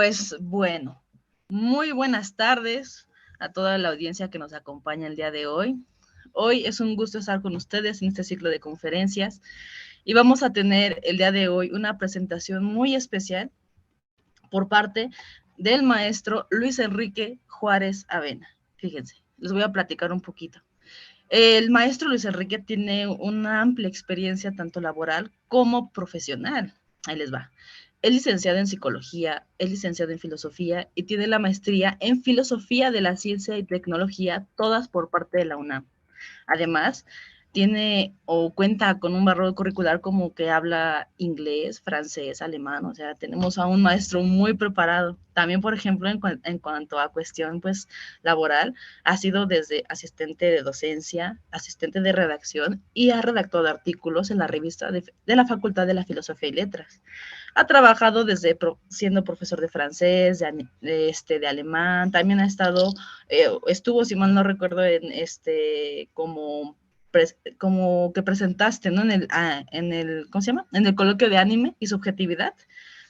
Pues bueno, muy buenas tardes a toda la audiencia que nos acompaña el día de hoy. Hoy es un gusto estar con ustedes en este ciclo de conferencias y vamos a tener el día de hoy una presentación muy especial por parte del maestro Luis Enrique Juárez Avena. Fíjense, les voy a platicar un poquito. El maestro Luis Enrique tiene una amplia experiencia tanto laboral como profesional. Ahí les va. Es licenciado en psicología, es licenciado en filosofía y tiene la maestría en filosofía de la ciencia y tecnología, todas por parte de la UNAM. Además, tiene o cuenta con un barro curricular como que habla inglés, francés, alemán, o sea, tenemos a un maestro muy preparado. También, por ejemplo, en cuanto a cuestión pues laboral, ha sido desde asistente de docencia, asistente de redacción y ha redactado artículos en la revista de la Facultad de la Filosofía y Letras. Ha trabajado desde siendo profesor de francés, de alemán, también ha estado, estuvo, si mal no recuerdo, como que presentaste, ¿no? ¿Cómo se llama? En el coloquio de anime y subjetividad,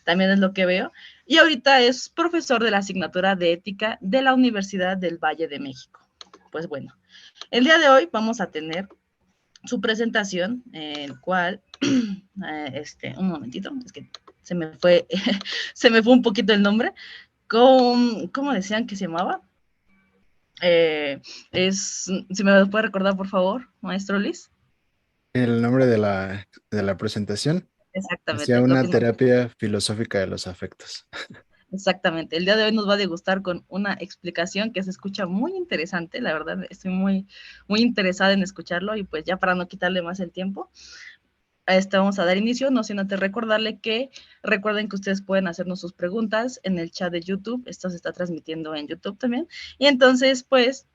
también es lo que veo. Y ahorita es profesor de la asignatura de ética de la Universidad del Valle de México. Pues bueno, el día de hoy vamos a tener su presentación, el cual, un momentito, es que se me fue, se me fue un poquito el nombre, ¿cómo decían que se llamaba? Si me lo puede recordar, por favor, maestro Luis. El nombre de la presentación hacia Exactamente, lo que una nos, terapia filosófica de los afectos. exactamente. El día de hoy nos va a degustar con una explicación que se escucha muy interesante, la verdad, estoy muy, muy interesada en escucharlo y pues ya para no quitarle más el tiempo, a este vamos a dar inicio, no sin antes recordarle que recuerden que ustedes pueden hacernos sus preguntas en el chat de YouTube, esto se está transmitiendo en YouTube también, y entonces pues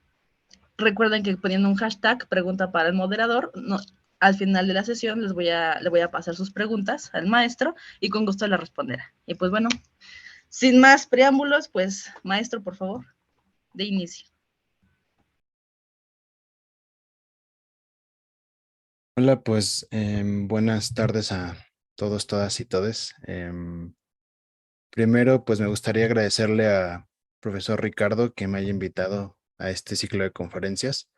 recuerden que poniendo un hashtag pregunta para el moderador, no, al final de la sesión le voy a pasar sus preguntas al maestro y con gusto le responderá. Y pues bueno, sin más preámbulos, pues maestro, por favor, de inicio. Hola, pues buenas tardes a todos, todas y todes. Primero, pues me gustaría agradecerle a profesor Ricardo que me haya invitado a este ciclo de conferencias.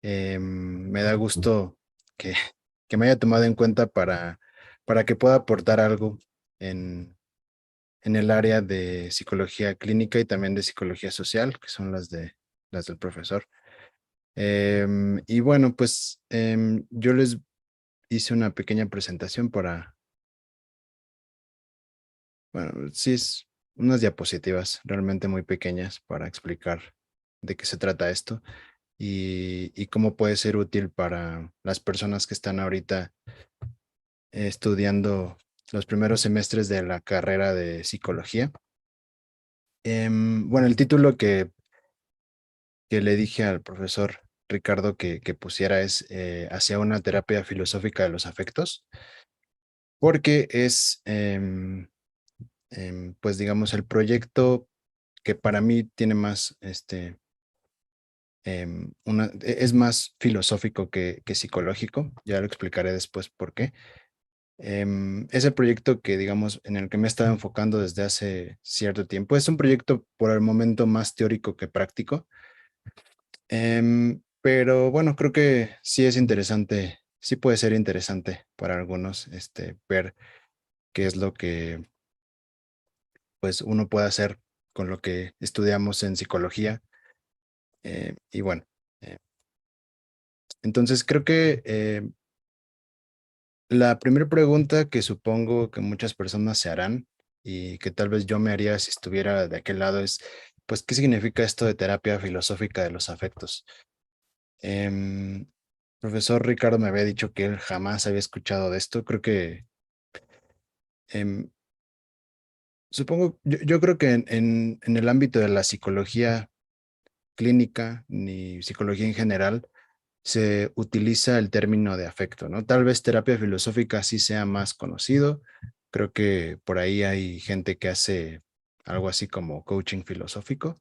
Me da gusto que, que me haya tomado en cuenta para que pueda aportar algo en el área de psicología clínica y también de psicología social, que son las del profesor. Y bueno, pues yo les hice una pequeña presentación bueno, sí es unas diapositivas realmente muy pequeñas para explicar de qué se trata esto y cómo puede ser útil para las personas que están ahorita estudiando los primeros semestres de la carrera de psicología. Bueno, el título que le dije al profesor Ricardo que pusiera es hacia una terapia filosófica de los afectos, porque es, pues digamos, el proyecto que para mí tiene más, es más filosófico que psicológico, ya lo explicaré después por qué. Es el proyecto que, digamos, en el que me he estado enfocando desde hace cierto tiempo. Es un proyecto por el momento más teórico que práctico. Pero bueno, creo que sí es interesante, sí puede ser interesante para algunos, ver qué es lo que pues uno puede hacer con lo que estudiamos en psicología. Y bueno, eh, entonces creo que la primera pregunta que supongo que muchas personas se harán y que tal vez yo me haría si estuviera de aquel lado es, pues, ¿qué significa esto de terapia filosófica de los afectos? Em, Profesor Ricardo me había dicho que él jamás había escuchado de esto. Creo que, em, supongo, yo creo que en el ámbito de la psicología clínica ni psicología en general, se utiliza el término de afecto, ¿no? Tal vez terapia filosófica sí sea más conocido. Creo que por ahí hay gente que hace algo así como coaching filosófico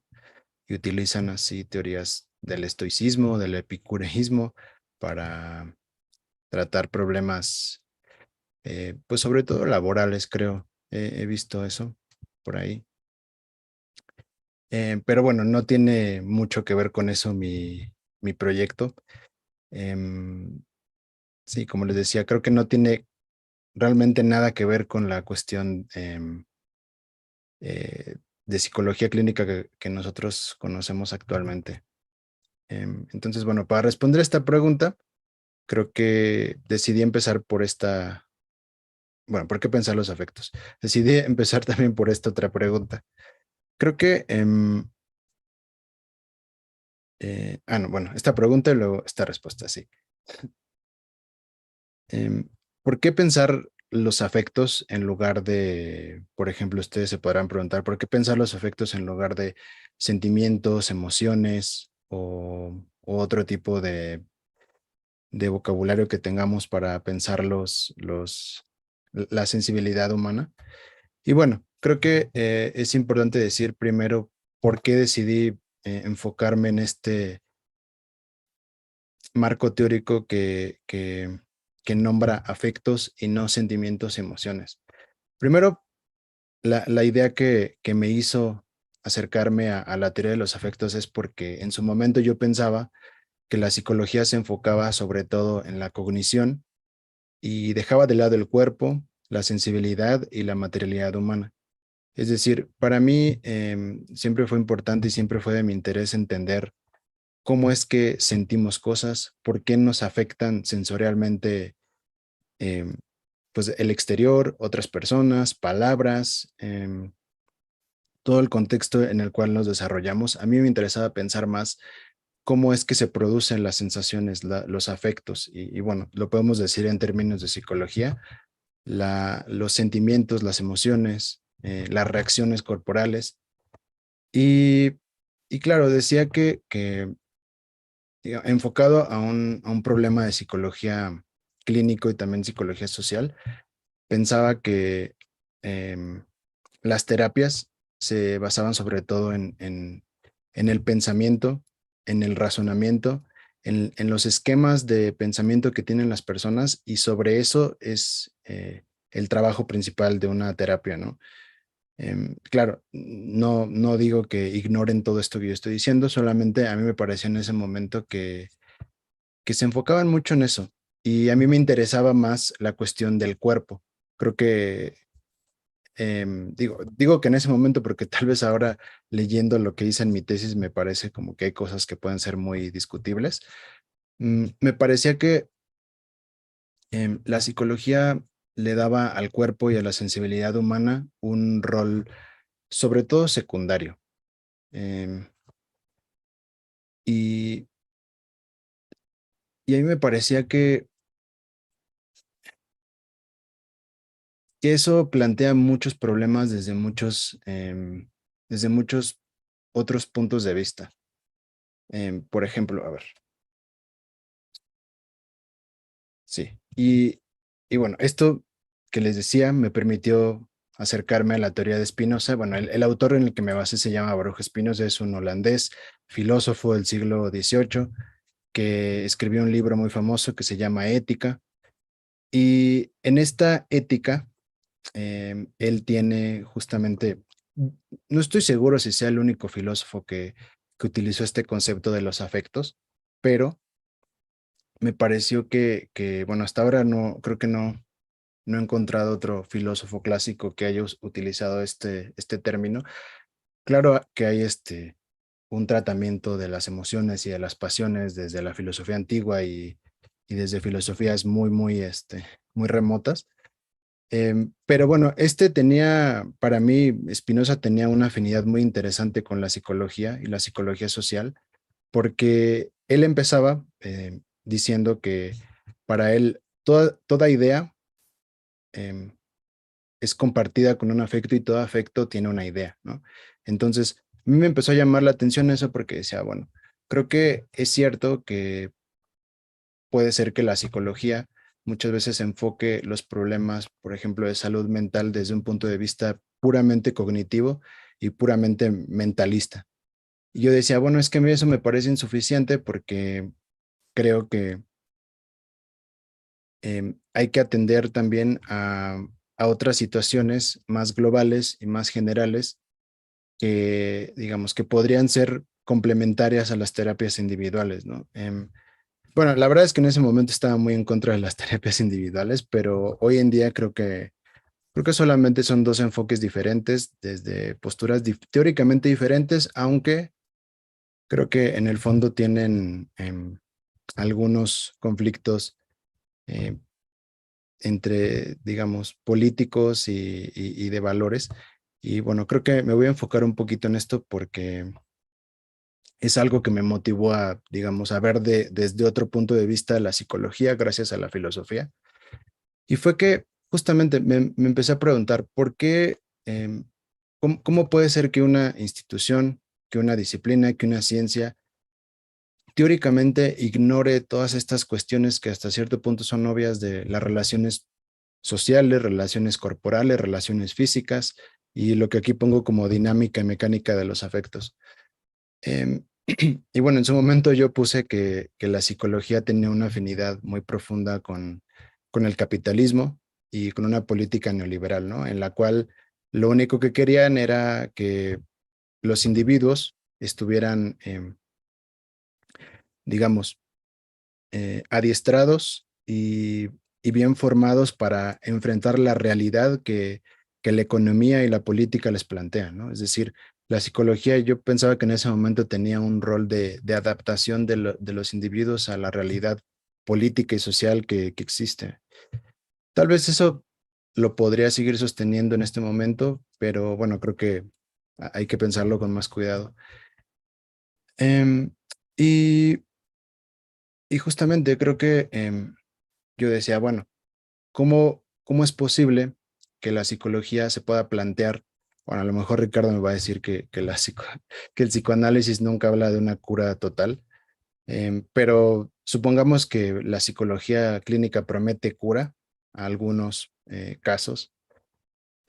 y utilizan así teorías del estoicismo, del epicureísmo para tratar problemas, pues sobre todo laborales, creo. He visto eso por ahí. Pero bueno, no tiene mucho que ver con eso mi proyecto. Em, sí, como les decía, creo que no tiene realmente nada que ver con la cuestión de psicología clínica que nosotros conocemos actualmente. Entonces, bueno, para responder esta pregunta, creo que decidí empezar por esta, bueno, ¿por qué pensar los afectos? Decidí empezar también por esta otra pregunta. Creo que, no, bueno, esta pregunta y luego esta respuesta, sí. Em, ¿Por qué pensar los afectos en lugar de, por ejemplo, ustedes se podrán preguntar, ¿por qué pensar los afectos en lugar de sentimientos, emociones o otro tipo de vocabulario que tengamos para pensar la sensibilidad humana? Y bueno, creo que es importante decir primero por qué decidí enfocarme en este marco teórico que nombra afectos y no sentimientos y emociones. Primero, la idea que me hizo acercarme a la teoría de los afectos es porque en su momento yo pensaba que la psicología se enfocaba sobre todo en la cognición y dejaba de lado el cuerpo, la sensibilidad y la materialidad humana. Es decir, para mí siempre fue importante y siempre fue de mi interés entender cómo es que sentimos cosas, por qué nos afectan sensorialmente em, pues el exterior, otras personas, palabras, todo el contexto en el cual nos desarrollamos. A mí me interesaba pensar más cómo es que se producen las sensaciones, los afectos, y bueno, lo podemos decir en términos de psicología, los sentimientos, las emociones, las reacciones corporales. Y, y claro, decía que enfocado a un problema de psicología clínico y también psicología social, pensaba que em, las terapias se basaban sobre todo en el pensamiento, en el razonamiento, en los esquemas de pensamiento que tienen las personas y sobre eso es el trabajo principal de una terapia, ¿no? Claro, no digo que ignoren todo esto que yo estoy diciendo, solamente a mí me pareció en ese momento que se enfocaban mucho en eso y a mí me interesaba más la cuestión del cuerpo. Creo que, digo que en ese momento porque tal vez ahora leyendo lo que hice en mi tesis me parece como que hay cosas que pueden ser muy discutibles. Me parecía que la psicología le daba al cuerpo y a la sensibilidad humana un rol sobre todo secundario. Em, y, y a mí me parecía que eso plantea muchos problemas desde muchos otros puntos de vista. Por ejemplo, a ver, sí. Y bueno, esto que les decía me permitió acercarme a la teoría de Spinoza. Bueno, el autor en el que me basé se llama Baruch Spinoza, es un holandés, filósofo del siglo XVIII, que escribió un libro muy famoso que se llama Ética. Y en esta ética, él tiene justamente, no estoy seguro si sea el único filósofo que utilizó este concepto de los afectos, pero me pareció bueno, hasta ahora no, creo que no he encontrado otro filósofo clásico que haya utilizado este término. Claro que hay un tratamiento de las emociones y de las pasiones desde la filosofía antigua y desde filosofías muy remotas. Pero bueno, para mí, Spinoza tenía una afinidad muy interesante con la psicología y la psicología social, porque él empezaba diciendo que para él toda idea em, es compartida con un afecto y todo afecto tiene una idea, ¿no? Entonces, a mí me empezó a llamar la atención eso porque decía, bueno, creo que es cierto que puede ser que la psicología muchas veces enfoque los problemas, por ejemplo, de salud mental desde un punto de vista puramente cognitivo y puramente mentalista. Y yo decía, bueno, es que a mí eso me parece insuficiente porque creo que hay que atender también a otras situaciones más globales y más generales que, digamos, que podrían ser complementarias a las terapias individuales, ¿no? Bueno, la verdad es que en ese momento estaba muy en contra de las terapias individuales, pero hoy en día creo que solamente son dos enfoques diferentes desde posturas teóricamente diferentes, aunque creo que en el fondo tienen algunos conflictos eh, entre, digamos, políticos y de valores. Y bueno, creo que me voy a enfocar un poquito en esto porque es algo que me motivó a, digamos, a ver desde otro punto de vista la psicología gracias a la filosofía. Y fue que justamente me empecé a preguntar por qué, cómo puede ser que una institución, que una disciplina, que una ciencia teóricamente ignore todas estas cuestiones que hasta cierto punto son obvias de las relaciones sociales, relaciones corporales, relaciones físicas y lo que aquí pongo como dinámica y mecánica de los afectos. Em, y bueno, en su momento yo puse que la psicología tenía una afinidad muy profunda con el capitalismo y con una política neoliberal, ¿no? En la cual lo único que querían era que los individuos estuvieran, digamos, adiestrados y bien formados para enfrentar la realidad que la economía y la política les plantean, ¿no? Es decir, la psicología yo pensaba que en ese momento tenía un rol de adaptación de los individuos a la realidad política y social que existe. Tal vez eso lo podría seguir sosteniendo en este momento, pero bueno, creo que hay que pensarlo con más cuidado. Em, y, y justamente creo que yo decía, bueno, ¿cómo es posible que la psicología se pueda plantear? Bueno, a lo mejor Ricardo me va a decir que el psicoanálisis nunca habla de una cura total, pero supongamos que la psicología clínica promete cura a algunos casos.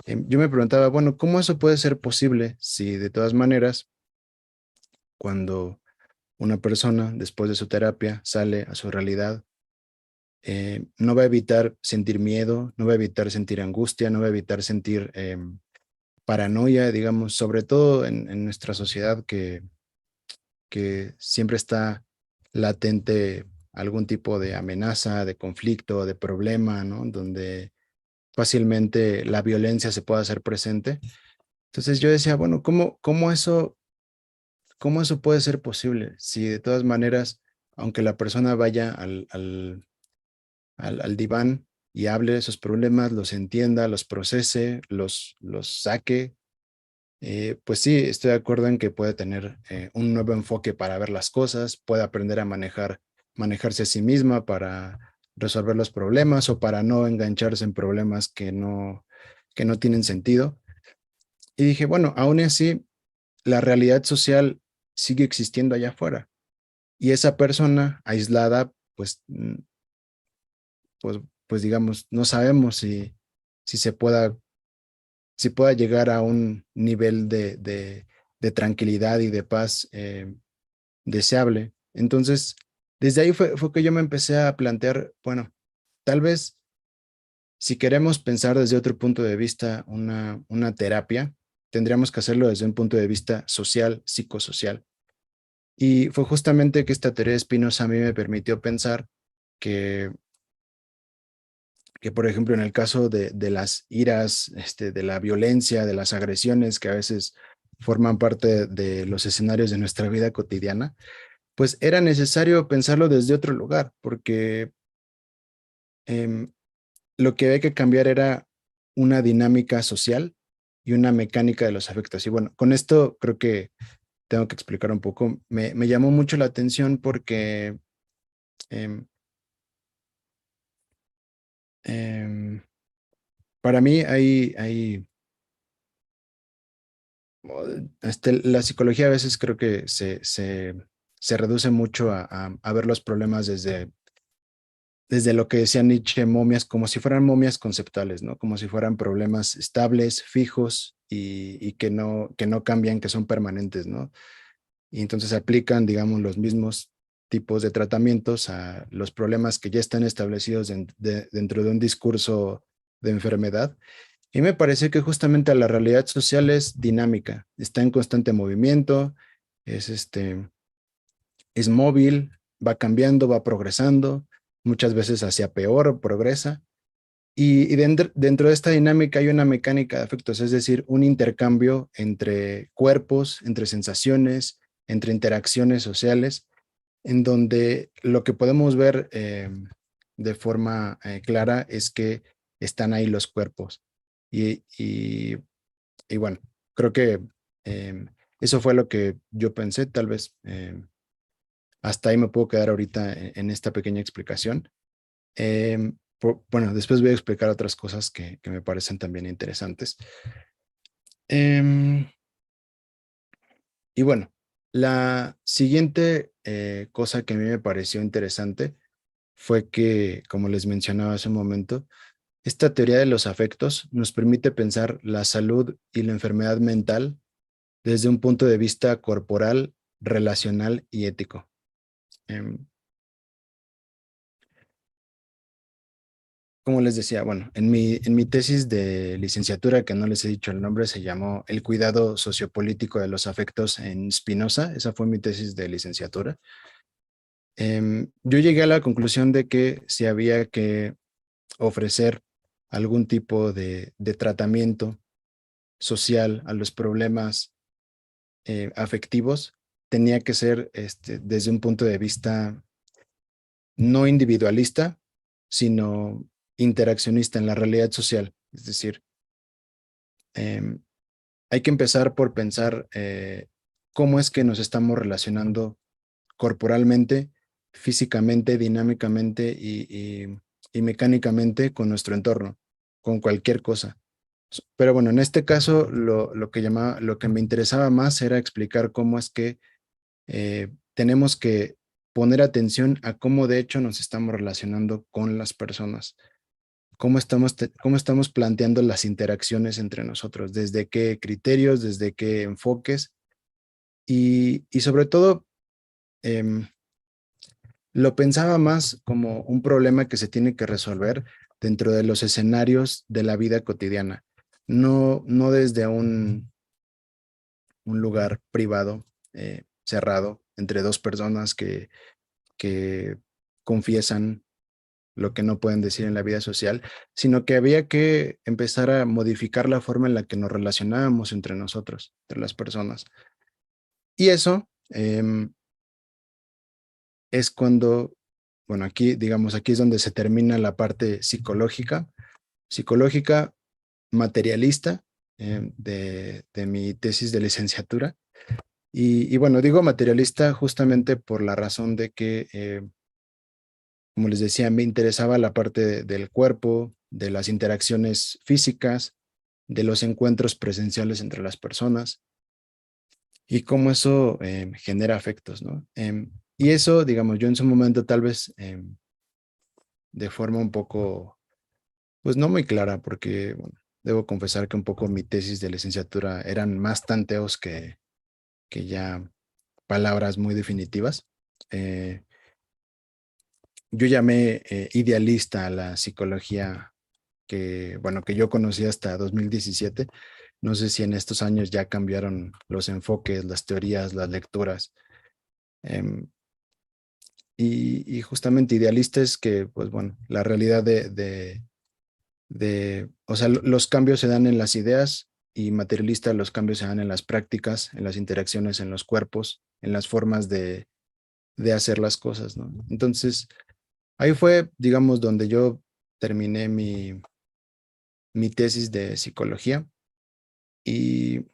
Yo me preguntaba, bueno, ¿cómo eso puede ser posible si de todas maneras, cuando una persona después de su terapia sale a su realidad, no va a evitar sentir miedo, no va a evitar sentir angustia, no va a evitar sentir paranoia, digamos, sobre todo en nuestra sociedad que siempre está latente algún tipo de amenaza, de conflicto, de problema, ¿no? Donde fácilmente la violencia se puede hacer presente. Entonces yo decía, bueno, cómo eso puede ser posible? Si de todas maneras, aunque la persona vaya al diván y hable de esos problemas, los entienda, los procese, los saque, pues sí, estoy de acuerdo en que puede tener un nuevo enfoque para ver las cosas, puede aprender a manejarse a sí misma para resolver los problemas o para no engancharse en problemas que no tienen sentido. Y dije, bueno, aún así, la realidad social sigue existiendo allá afuera. Y esa persona aislada, pues, pues, pues digamos, no sabemos si se pueda, si pueda llegar a un nivel de tranquilidad y de paz deseable. Entonces, desde ahí fue que yo me empecé a plantear, bueno, tal vez si queremos pensar desde otro punto de vista una terapia, tendríamos que hacerlo desde un punto de vista social, psicosocial. Y fue justamente que esta teoría de Spinoza a mí me permitió pensar que, que por ejemplo, en el caso de las iras, de la violencia, de las agresiones que a veces forman parte de los escenarios de nuestra vida cotidiana, pues era necesario pensarlo desde otro lugar, porque em, lo que había que cambiar era una dinámica social y una mecánica de los afectos. Y bueno, con esto creo que tengo que explicar un poco. Me llamó mucho la atención porque em, em, para mí la psicología a veces creo que se reduce mucho a ver los problemas desde lo que decía Nietzsche, momias, como si fueran momias conceptuales, ¿no? Como si fueran problemas estables, fijos y que no cambian, que son permanentes, ¿no? Y entonces aplican, digamos, los mismos tipos de tratamientos a los problemas que ya están establecidos dentro de un discurso de enfermedad. Y me parece que justamente la realidad social es dinámica, está en constante movimiento, es, es móvil, va cambiando, va progresando, muchas veces hacia peor progresa. Y dentro de esta dinámica hay una mecánica de afectos, es decir, un intercambio entre cuerpos, entre sensaciones, entre interacciones sociales, en donde lo que podemos ver de forma clara es que están ahí los cuerpos. Y, y, y bueno, creo que eso fue lo que yo pensé, tal vez hasta ahí me puedo quedar ahorita en esta pequeña explicación. Bueno, después voy a explicar otras cosas que me parecen también interesantes. Em, y bueno, la siguiente cosa que a mí me pareció interesante fue que, como les mencionaba hace un momento, esta teoría de los afectos nos permite pensar la salud y la enfermedad mental desde un punto de vista corporal, relacional y ético. Em, Como les decía, bueno, en mi tesis de licenciatura, que no les he dicho el nombre, se llamó El cuidado sociopolítico de los afectos en Spinoza. Esa fue mi tesis de licenciatura. Yo llegué a la conclusión de que si había que ofrecer algún tipo de tratamiento social a los problemas afectivos, tenía que ser desde un punto de vista no individualista, sino interaccionista en la realidad social. Es decir, em, hay que empezar por pensar cómo es que nos estamos relacionando corporalmente, físicamente, dinámicamente y mecánicamente con nuestro entorno, con cualquier cosa. Pero bueno, en este caso lo que me interesaba más era explicar cómo es que tenemos que poner atención a cómo de hecho nos estamos relacionando con las personas, cómo estamos planteando las interacciones entre nosotros, desde qué criterios, desde qué enfoques y sobre todo em, lo pensaba más como un problema que se tiene que resolver dentro de los escenarios de la vida cotidiana, no desde un lugar privado, cerrado, entre dos personas que confiesan lo que no pueden decir en la vida social, sino que había que empezar a modificar la forma en la que nos relacionábamos entre nosotros, entre las personas. Y eso es cuando, bueno, aquí, digamos, aquí es donde se termina la parte psicológica materialista de mi tesis de licenciatura. Y bueno, digo materialista justamente por la razón de que como les decía, me interesaba la parte del cuerpo, de las interacciones físicas, de los encuentros presenciales entre las personas y cómo eso genera afectos, ¿no? Y eso, digamos, yo en su momento tal vez de forma un poco, pues no muy clara, porque bueno, debo confesar que un poco mi tesis de licenciatura eran más tanteos que ya palabras muy definitivas. Eh, yo llamé idealista a la psicología bueno, que yo conocí hasta 2017. No sé si en estos años ya cambiaron los enfoques, las teorías, las lecturas. Em, y justamente idealista es que, pues bueno, la realidad o sea, los cambios se dan en las ideas y materialista los cambios se dan en las prácticas, en las interacciones, en los cuerpos, en las formas de hacer las cosas, ¿no? Entonces, ahí fue, digamos, donde yo terminé mi tesis de psicología y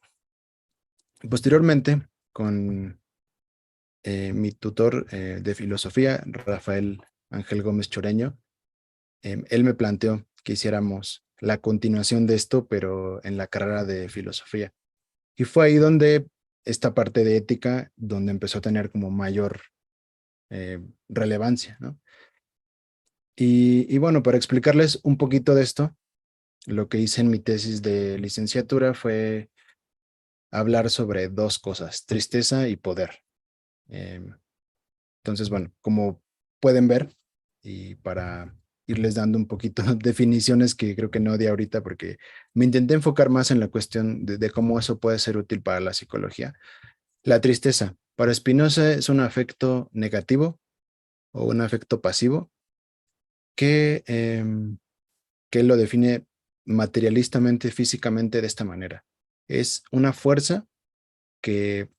posteriormente con mi tutor de filosofía, Rafael Ángel Gómez Choreño, él me planteó que hiciéramos la continuación de esto, pero en la carrera de filosofía. Y fue ahí donde esta parte de ética, donde empezó a tener como mayor relevancia, ¿no? Y bueno, para explicarles un poquito de esto, lo que hice en mi tesis de licenciatura fue hablar sobre dos cosas, tristeza y poder. Em, Entonces, bueno, como pueden ver, y para irles dando un poquito definiciones que creo que no di ahorita porque me intenté enfocar más en la cuestión de cómo eso puede ser útil para la psicología. La tristeza, para Spinoza, es un afecto negativo o un afecto pasivo que, que él lo define materialistamente, físicamente de esta manera. Es una fuerza que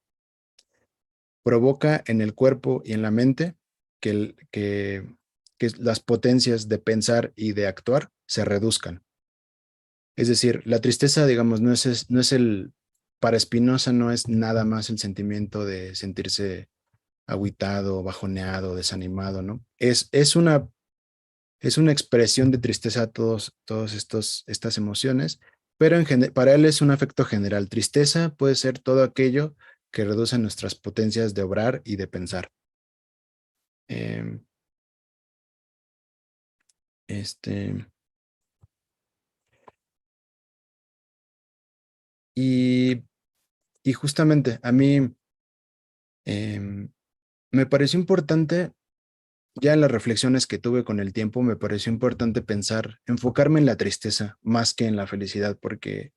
provoca en el cuerpo y en la mente que las potencias de pensar y de actuar se reduzcan. Es decir, la tristeza, digamos, no es para Spinoza no es nada más el sentimiento de sentirse agüitado, bajoneado, desanimado, ¿no? Es una expresión de tristeza a todos estas emociones, pero para él es un afecto general. Tristeza puede ser todo aquello que reduce nuestras potencias de obrar y de pensar. Em, este, y, y justamente a mí em, me pareció importante, ya en las reflexiones que tuve con el tiempo, me pareció importante pensar, enfocarme en la tristeza más que en la felicidad, porque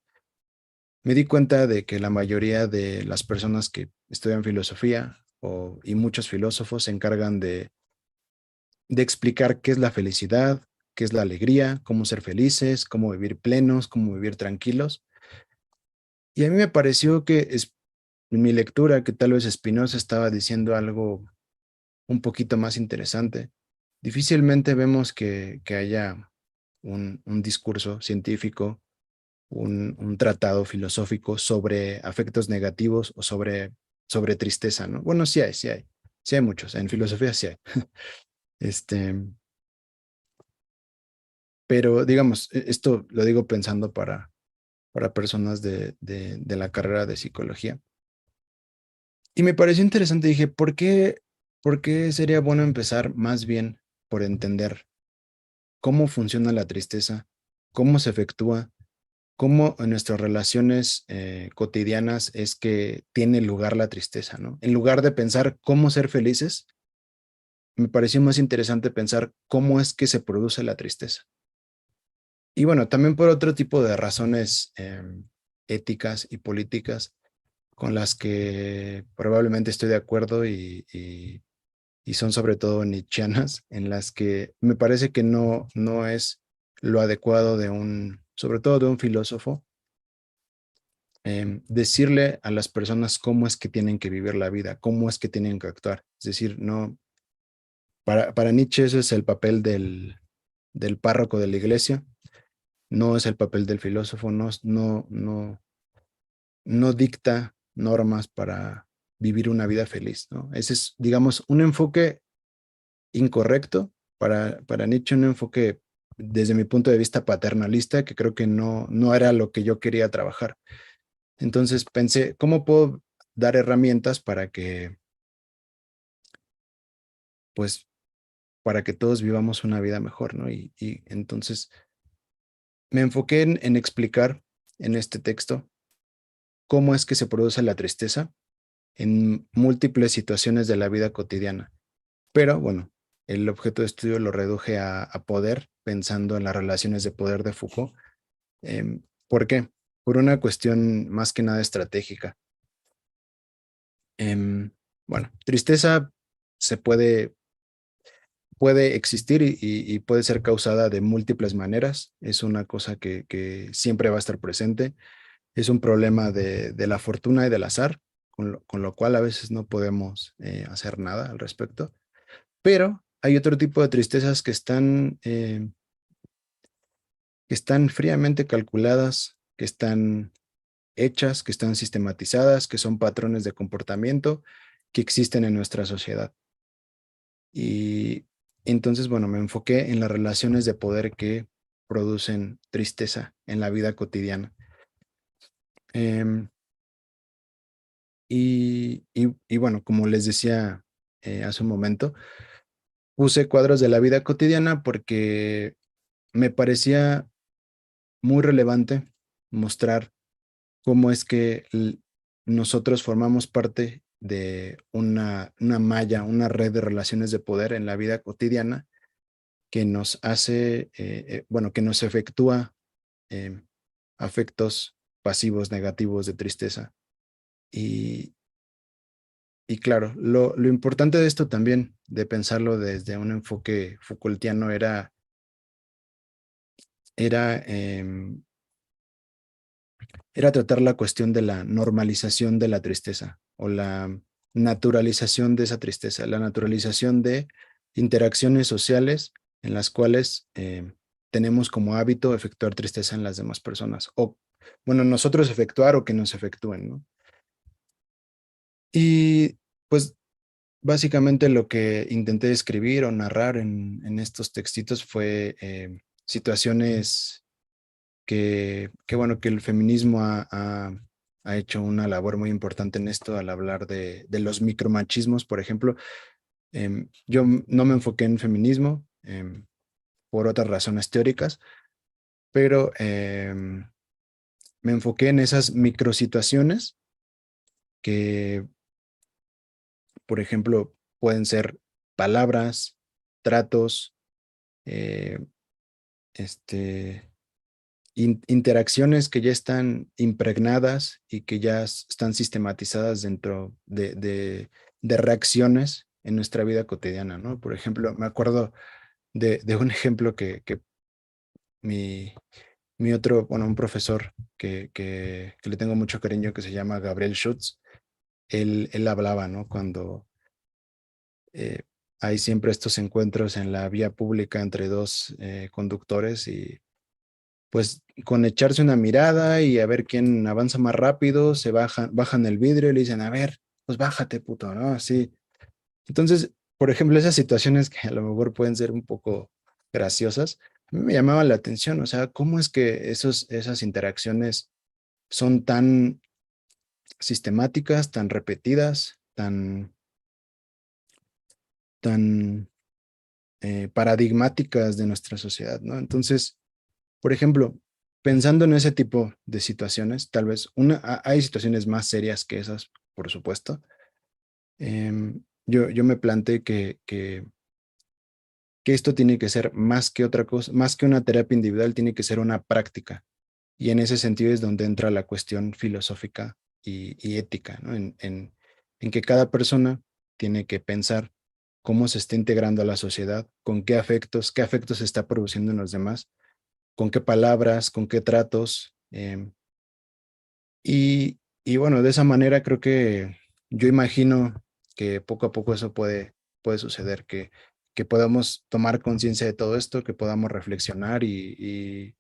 me di cuenta de que la mayoría de las personas que estudian filosofía y muchos filósofos se encargan de explicar qué es la felicidad, qué es la alegría, cómo ser felices, cómo vivir plenos, cómo vivir tranquilos. Y a mí me pareció que en mi lectura que tal vez Spinoza estaba diciendo algo un poquito más interesante. Difícilmente vemos que haya un discurso científico, un tratado filosófico sobre afectos negativos o sobre tristeza, ¿no? Bueno, sí hay muchos, en filosofía sí hay. Este, pero digamos, esto lo digo pensando para personas de la carrera de psicología. Y me pareció interesante, dije, por qué sería bueno empezar más bien por entender cómo funciona la tristeza, cómo se efectúa, cómo en nuestras relaciones cotidianas es que tiene lugar la tristeza, ¿no? En lugar de pensar cómo ser felices, me pareció más interesante pensar cómo es que se produce la tristeza. Y bueno, también por otro tipo de razones éticas y políticas con las que probablemente estoy de acuerdo y son sobre todo nietzscheanas, en las que me parece que no es lo adecuado sobre todo de un filósofo, decirle a las personas cómo es que tienen que vivir la vida, cómo es que tienen que actuar. Es decir, no, para Nietzsche eso es el papel del párroco de la iglesia, no es el papel del filósofo, no dicta normas para vivir una vida feliz, ¿no? Ese es, digamos, un enfoque incorrecto para Nietzsche, un enfoque desde mi punto de vista paternalista, que creo que no era lo que yo quería trabajar. Entonces pensé, ¿cómo puedo dar herramientas pues, para que todos vivamos una vida mejor, ¿no? Y entonces me enfoqué en explicar en este texto cómo es que se produce la tristeza en múltiples situaciones de la vida cotidiana. Pero bueno, el objeto de estudio lo reduje a poder, pensando en las relaciones de poder de Foucault. ¿Por qué? Por una cuestión más que nada estratégica. Bueno, tristeza se puede existir y puede ser causada de múltiples maneras. Es una cosa que siempre va a estar presente. Es un problema de la fortuna y del azar, con lo cual a veces no podemos hacer nada al respecto. Pero hay otro tipo de tristezas que están fríamente calculadas, que están hechas, que están sistematizadas, que son patrones de comportamiento que existen en nuestra sociedad. Y entonces, bueno, me enfoqué en las relaciones de poder que producen tristeza en la vida cotidiana. Em, y bueno, como les decía hace un momento, puse cuadros de la vida cotidiana porque me parecía muy relevante mostrar cómo es que nosotros formamos parte de una malla, una red de relaciones de poder en la vida cotidiana que nos hace, bueno, que nos efectúa afectos pasivos negativos de tristeza. Y, y claro, lo importante de esto también, de pensarlo desde un enfoque Foucaultiano, era, era tratar la cuestión de la normalización de la tristeza o la naturalización de esa tristeza, la naturalización de interacciones sociales en las cuales tenemos como hábito efectuar tristeza en las demás personas o, bueno, nosotros efectuar o que nos efectúen, ¿no? Y pues básicamente lo que intenté escribir o narrar en estos textitos fue situaciones bueno, que el feminismo ha hecho una labor muy importante en esto al hablar de los micromachismos, por ejemplo. Yo no me enfoqué en feminismo por otras razones teóricas, pero me enfoqué en esas microsituaciones que, por ejemplo, pueden ser palabras, tratos, eh, este, interacciones que ya están impregnadas y que ya están sistematizadas dentro de reacciones en nuestra vida cotidiana, ¿no? Por ejemplo, me acuerdo de un ejemplo que mi, mi otro, bueno, un profesor que le tengo mucho cariño, que se llama Gabriel Schutz, él hablaba, ¿no? Cuando eh, hay siempre estos encuentros en la vía pública entre dos conductores y pues con echarse una mirada y a ver quién avanza más rápido, se bajan el vidrio y le dicen, a ver, pues bájate, puto, ¿no? Así. Entonces, por ejemplo, esas situaciones que a lo mejor pueden ser un poco graciosas, a mí me llamaban la atención, o sea, cómo es que esas interacciones son tan sistemáticas, tan repetidas, tan paradigmáticas de nuestra sociedad, ¿no? Entonces, por ejemplo, pensando en ese tipo de situaciones, tal vez hay situaciones más serias que esas, por supuesto. Yo me planteé que esto tiene que ser más que otra cosa, más que una terapia individual, tiene que ser una práctica. Y en ese sentido es donde entra la cuestión filosófica y ética, ¿no? En que cada persona tiene que pensar cómo se está integrando a la sociedad, con qué afectos se está produciendo en los demás, con qué palabras, con qué tratos. Y bueno, de esa manera creo que yo imagino que poco a poco eso puede suceder, que podamos tomar conciencia de todo esto, que podamos reflexionar y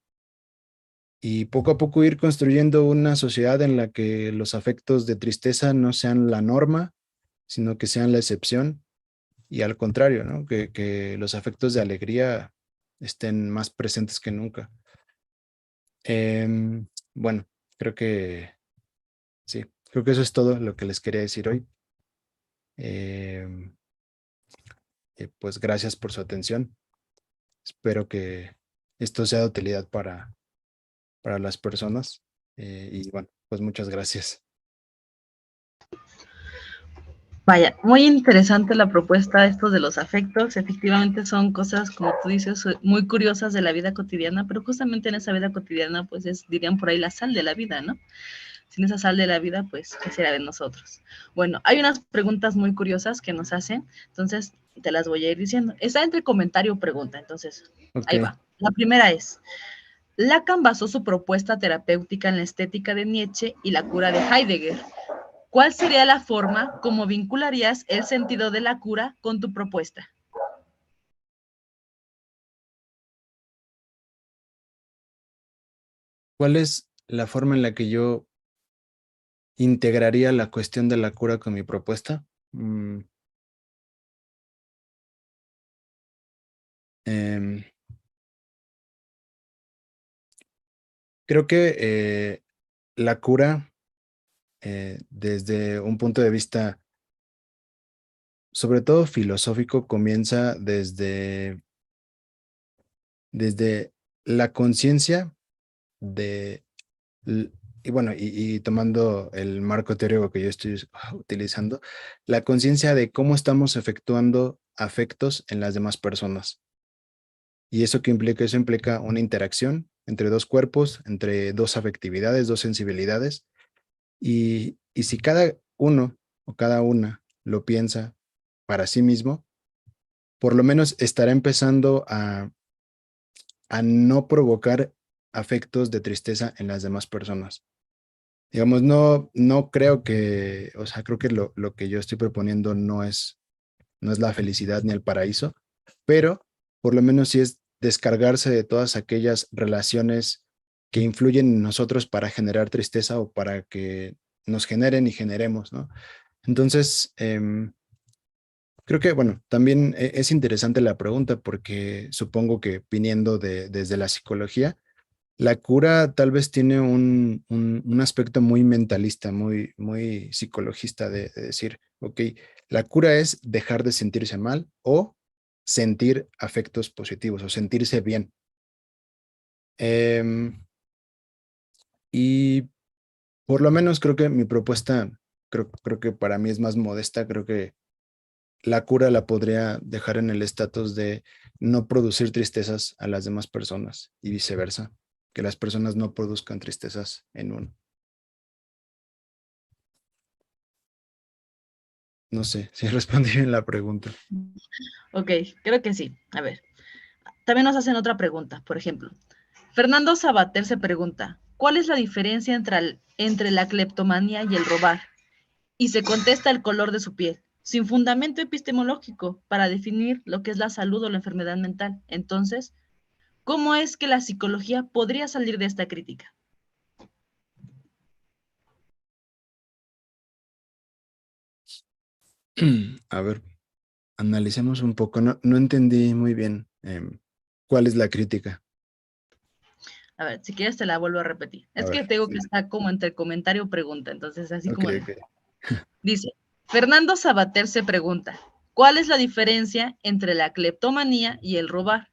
poco a poco ir construyendo una sociedad en la que los afectos de tristeza no sean la norma, sino que sean la excepción y al contrario, ¿no? Que los afectos de alegría estén más presentes que nunca. Bueno, creo que sí, creo que eso es todo lo que les quería decir hoy. Em, pues gracias por su atención. Espero que esto sea de utilidad para las personas. Y bueno, pues muchas gracias. Vaya, muy interesante la propuesta, estos de los afectos. Efectivamente son cosas, como tú dices, muy curiosas de la vida cotidiana, pero justamente en esa vida cotidiana, pues dirían por ahí la sal de la vida, ¿no? Sin esa sal de la vida, pues, ¿qué será de nosotros? Bueno, hay unas preguntas muy curiosas que nos hacen, entonces te las voy a ir diciendo. Está entre comentario o pregunta, entonces Ok. ahí va. La primera es, Lacan basó su propuesta terapéutica en la estética de Nietzsche y la cura de Heidegger. ¿Cuál sería la forma como vincularías el sentido de la cura con tu propuesta? ¿Cuál es la forma en la que yo integraría la cuestión de la cura con mi propuesta? Em, Creo que la cura, desde un punto de vista, sobre todo filosófico, comienza desde la conciencia de, y bueno, y tomando el marco teórico que yo estoy utilizando, la conciencia de cómo estamos efectuando afectos en las demás personas. ¿Y eso qué implica? Eso implica una interacción entre dos cuerpos, entre dos afectividades, dos sensibilidades. Y si cada uno o cada una lo piensa para sí mismo, por lo menos estará empezando a no provocar afectos de tristeza en las demás personas. Digamos, no creo que, o sea, creo que lo que yo estoy proponiendo no es la felicidad ni el paraíso, pero por lo menos sí es descargarse de todas aquellas relaciones que influyen en nosotros para generar tristeza o para que nos generen y generemos, ¿no? Entonces, creo que, bueno, también es interesante la pregunta porque supongo que viniendo desde la psicología, la cura tal vez tiene un aspecto muy mentalista, muy psicologista de decir, ok, la cura es dejar de sentirse mal o sentir afectos positivos o sentirse bien. Em, y por lo menos creo que mi propuesta, creo que para mí es más modesta, creo que la cura la podría dejar en el estatus de no producir tristezas a las demás personas y viceversa, que las personas no produzcan tristezas en uno. No sé si respondí bien la pregunta. Ok, creo que sí. A ver, también nos hacen otra pregunta, por ejemplo. Fernando Sabater se pregunta, ¿cuál es la diferencia entre la cleptomanía y el robar? Y se contesta el color de su piel, sin fundamento epistemológico para definir lo que es la salud o la enfermedad mental. Entonces, ¿cómo es que la psicología podría salir de esta crítica? A ver, analicemos un poco. No entendí muy bien cuál es la crítica. A ver, si quieres te la vuelvo a repetir. A Es ver, que tengo que estar como entre comentario y pregunta, entonces así ok, como de... ok. Dice, Fernando Sabater se pregunta, ¿cuál es la diferencia entre la cleptomanía y el robar?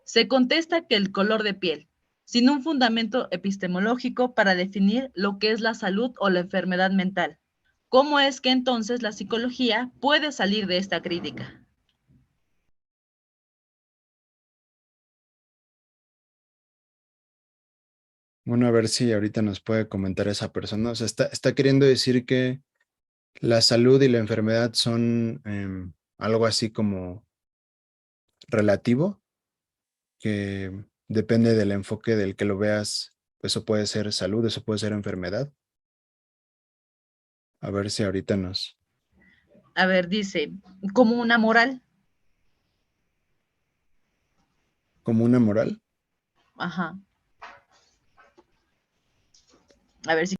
Se contesta que el color de piel, sin un fundamento epistemológico para definir lo que es la salud o la enfermedad mental. ¿Cómo es que entonces la psicología puede salir de esta crítica? Bueno, a ver si ahorita nos puede comentar esa persona. O sea, está queriendo decir que la salud y la enfermedad son algo así como relativo, que depende del enfoque del que lo veas. Eso puede ser salud, eso puede ser enfermedad. A ver si ahorita A ver, dice, como una moral. como una moral. Ajá. A ver si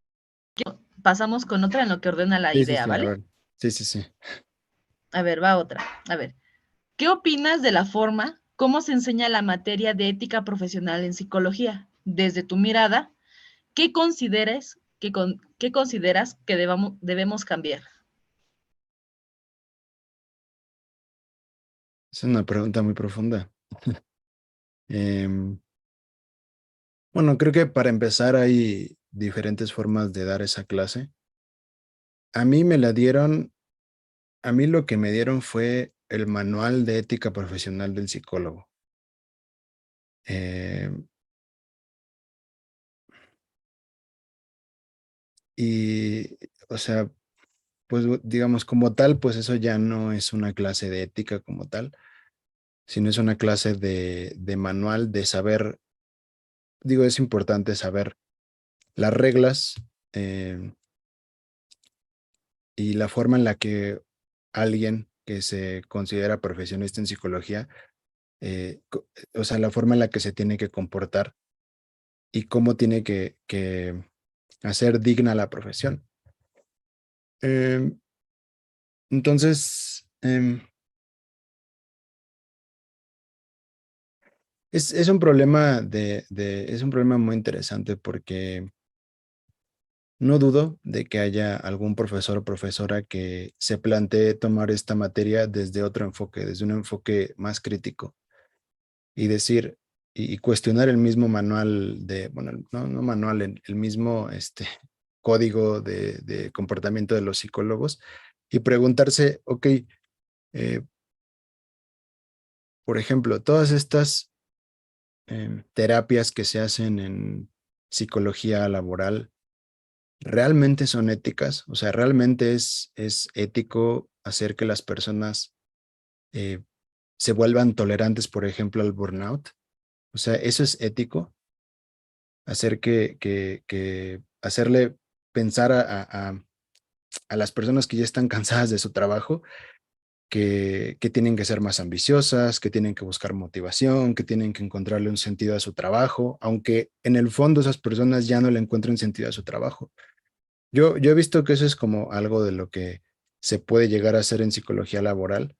pasamos con otra en lo que ordena la Sí, sí, idea, sí, a ¿vale? ver. Sí, sí, sí. A ver, va otra. A ver, ¿qué opinas de la forma cómo se enseña la materia de ética profesional en psicología? Desde tu mirada, ¿qué consideras que debemos cambiar? Es una pregunta muy profunda. Em, bueno, creo que para empezar hay diferentes formas de dar esa clase. A mí me la dieron, a mí lo que me dieron fue el manual de ética profesional del psicólogo. Em, y, o sea, pues digamos como tal, pues eso ya no es una clase de ética como tal, sino es una clase de manual de saber, digo, es importante saber las reglas em, y la forma en la que alguien que se considera profesionista en psicología, o sea, la forma en la que se tiene que comportar y cómo tiene que hacer digna la profesión. Em, entonces, es un problema es un problema muy interesante porque no dudo de que haya algún profesor o profesora que se plantee tomar esta materia desde otro enfoque, desde un enfoque más crítico y decir y cuestionar el mismo manual bueno, no manual, el mismo código de comportamiento de los psicólogos y preguntarse, ok, por ejemplo, todas estas terapias que se hacen en psicología laboral realmente son éticas. O sea, realmente es ético hacer que las personas eh, se vuelvan tolerantes, por ejemplo, al burnout. O sea, eso es ético, hacer que hacerle pensar a las personas que ya están cansadas de su trabajo, que tienen que ser más ambiciosas, que tienen que buscar motivación, que tienen que encontrarle un sentido a su trabajo, aunque en el fondo esas personas ya no le encuentren sentido a su trabajo. Yo he visto que eso es como algo de lo que se puede llegar a hacer en psicología laboral,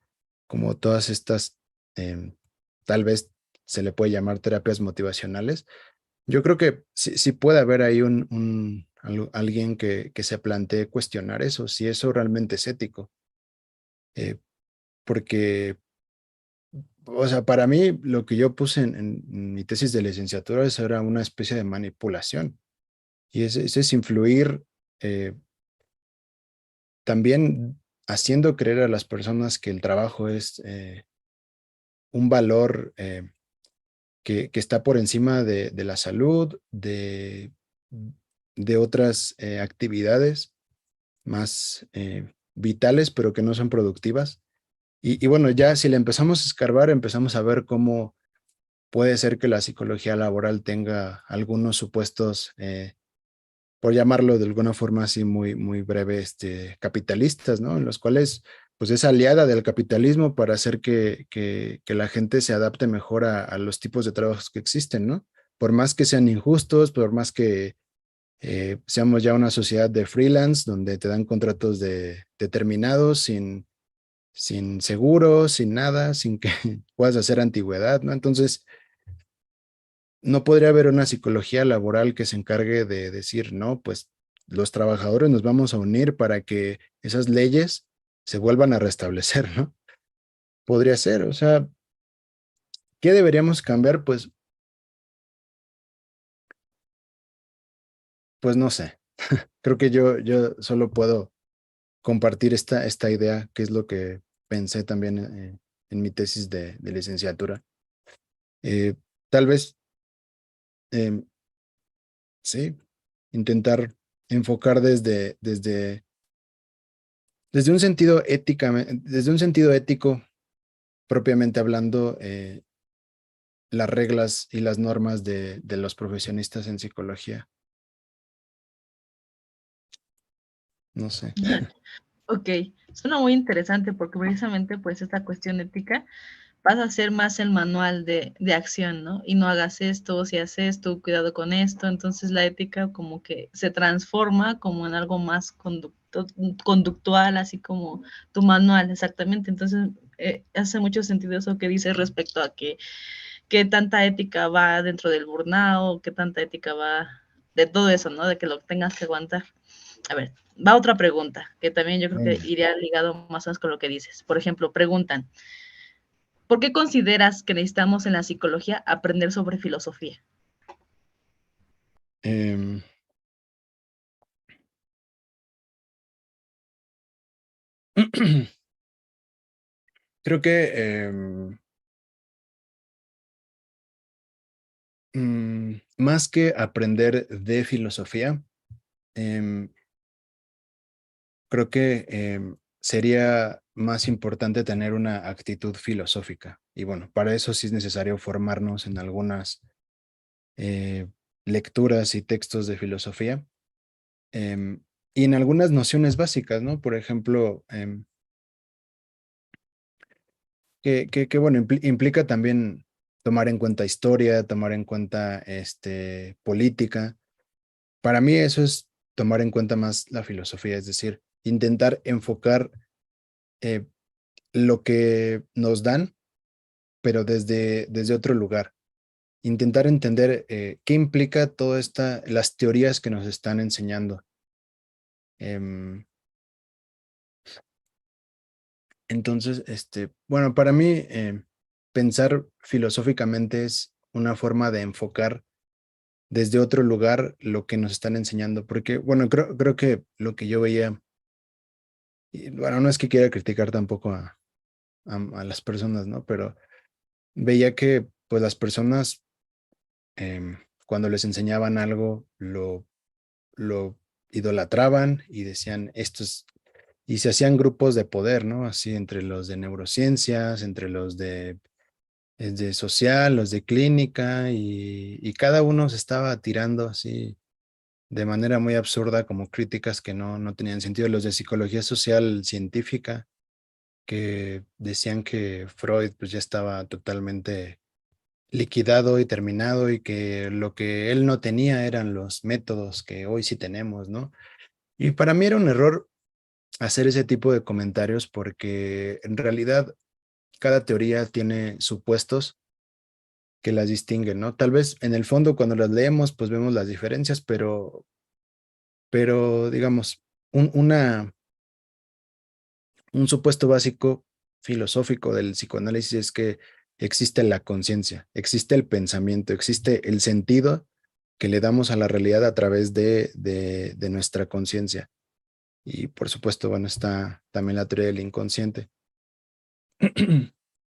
como todas estas, em, tal vez se le puede llamar terapias motivacionales. Yo creo que sí puede haber ahí alguien que se plantee cuestionar eso, si eso realmente es ético. Eh, porque, o sea, para mí lo que yo puse en mi tesis de licenciatura, eso era una especie de manipulación. Y ese es influir eh, también haciendo creer a las personas que el trabajo es un valor que está por encima de la salud, de otras actividades más vitales, pero que no son productivas. Y bueno, ya si le empezamos a escarbar, empezamos a ver cómo puede ser que la psicología laboral tenga algunos supuestos, por llamarlo de alguna forma así muy breve, capitalistas, ¿no? En los cuales pues es aliada del capitalismo para hacer que la gente se adapte mejor a los tipos de trabajos que existen, ¿no? Por más que sean injustos, por más que seamos ya una sociedad de freelance, donde te dan contratos determinados, sin seguro, sin nada, sin que puedas hacer antigüedad, ¿no? Entonces, no podría haber una psicología laboral que se encargue de decir, no, pues los trabajadores nos vamos a unir para que esas leyes se vuelvan a restablecer, ¿no? Podría ser, o sea, ¿qué deberíamos cambiar? Pues no sé. Creo que yo solo puedo compartir esta idea, que es lo que pensé también en mi tesis de licenciatura. Eh, Tal vez, eh, sí, intentar enfocar desde un sentido desde un sentido ético, propiamente hablando, las reglas y las normas de los profesionistas en psicología. No sé. Ok, suena muy interesante porque precisamente pues esta cuestión ética pasa a ser más el manual de acción, ¿no? Y no hagas esto, si haces esto, cuidado con esto. Entonces la ética como que se transforma como en algo más conductual, así como tu manual, exactamente. Entonces hace mucho sentido eso que dices respecto a que tanta ética va dentro del burnout, que tanta ética va de todo eso, ¿no? De que lo tengas que aguantar. A ver, va otra pregunta, que también yo creo que Venga. iría ligado más o menos con lo que dices. Por ejemplo, preguntan, ¿por qué consideras que necesitamos en la psicología aprender sobre filosofía? Em, Creo que más que aprender de filosofía, em, creo que sería más importante tener una actitud filosófica. Y bueno, para eso sí es necesario formarnos en algunas eh, lecturas y textos de filosofía, em, y en algunas nociones básicas, ¿no? Por ejemplo, que bueno, implica también tomar en cuenta historia, tomar en cuenta política. Para mí eso es tomar en cuenta más la filosofía, es decir, intentar enfocar eh, lo que nos dan, pero desde otro lugar. Intentar entender qué implica toda las teorías que nos están enseñando. Em, entonces, bueno, para mí pensar filosóficamente es una forma de enfocar desde otro lugar lo que nos están enseñando, porque, bueno, creo que lo que yo veía, y, bueno, no es que quiera criticar tampoco a las personas, ¿no? Pero veía que, pues, las personas cuando les enseñaban algo, lo idolatraban y decían, esto es, y se hacían grupos de poder, ¿no? Así entre los de neurociencias, entre los de social, los de clínica, y cada uno se estaba tirando así de manera muy absurda, como críticas que no tenían sentido. Los de psicología social científica, que decían que Freud pues ya estaba totalmente liquidado y terminado y que lo que él no tenía eran los métodos que hoy sí tenemos, ¿no? Y para mí era un error hacer ese tipo de comentarios porque en realidad cada teoría tiene supuestos que las distinguen, ¿no? Tal vez en el fondo cuando las leemos pues vemos las diferencias, pero digamos, un supuesto básico filosófico del psicoanálisis es que existe la conciencia, existe el pensamiento, existe el sentido que le damos a la realidad a través de nuestra conciencia. Y por supuesto, bueno, está también la teoría del inconsciente.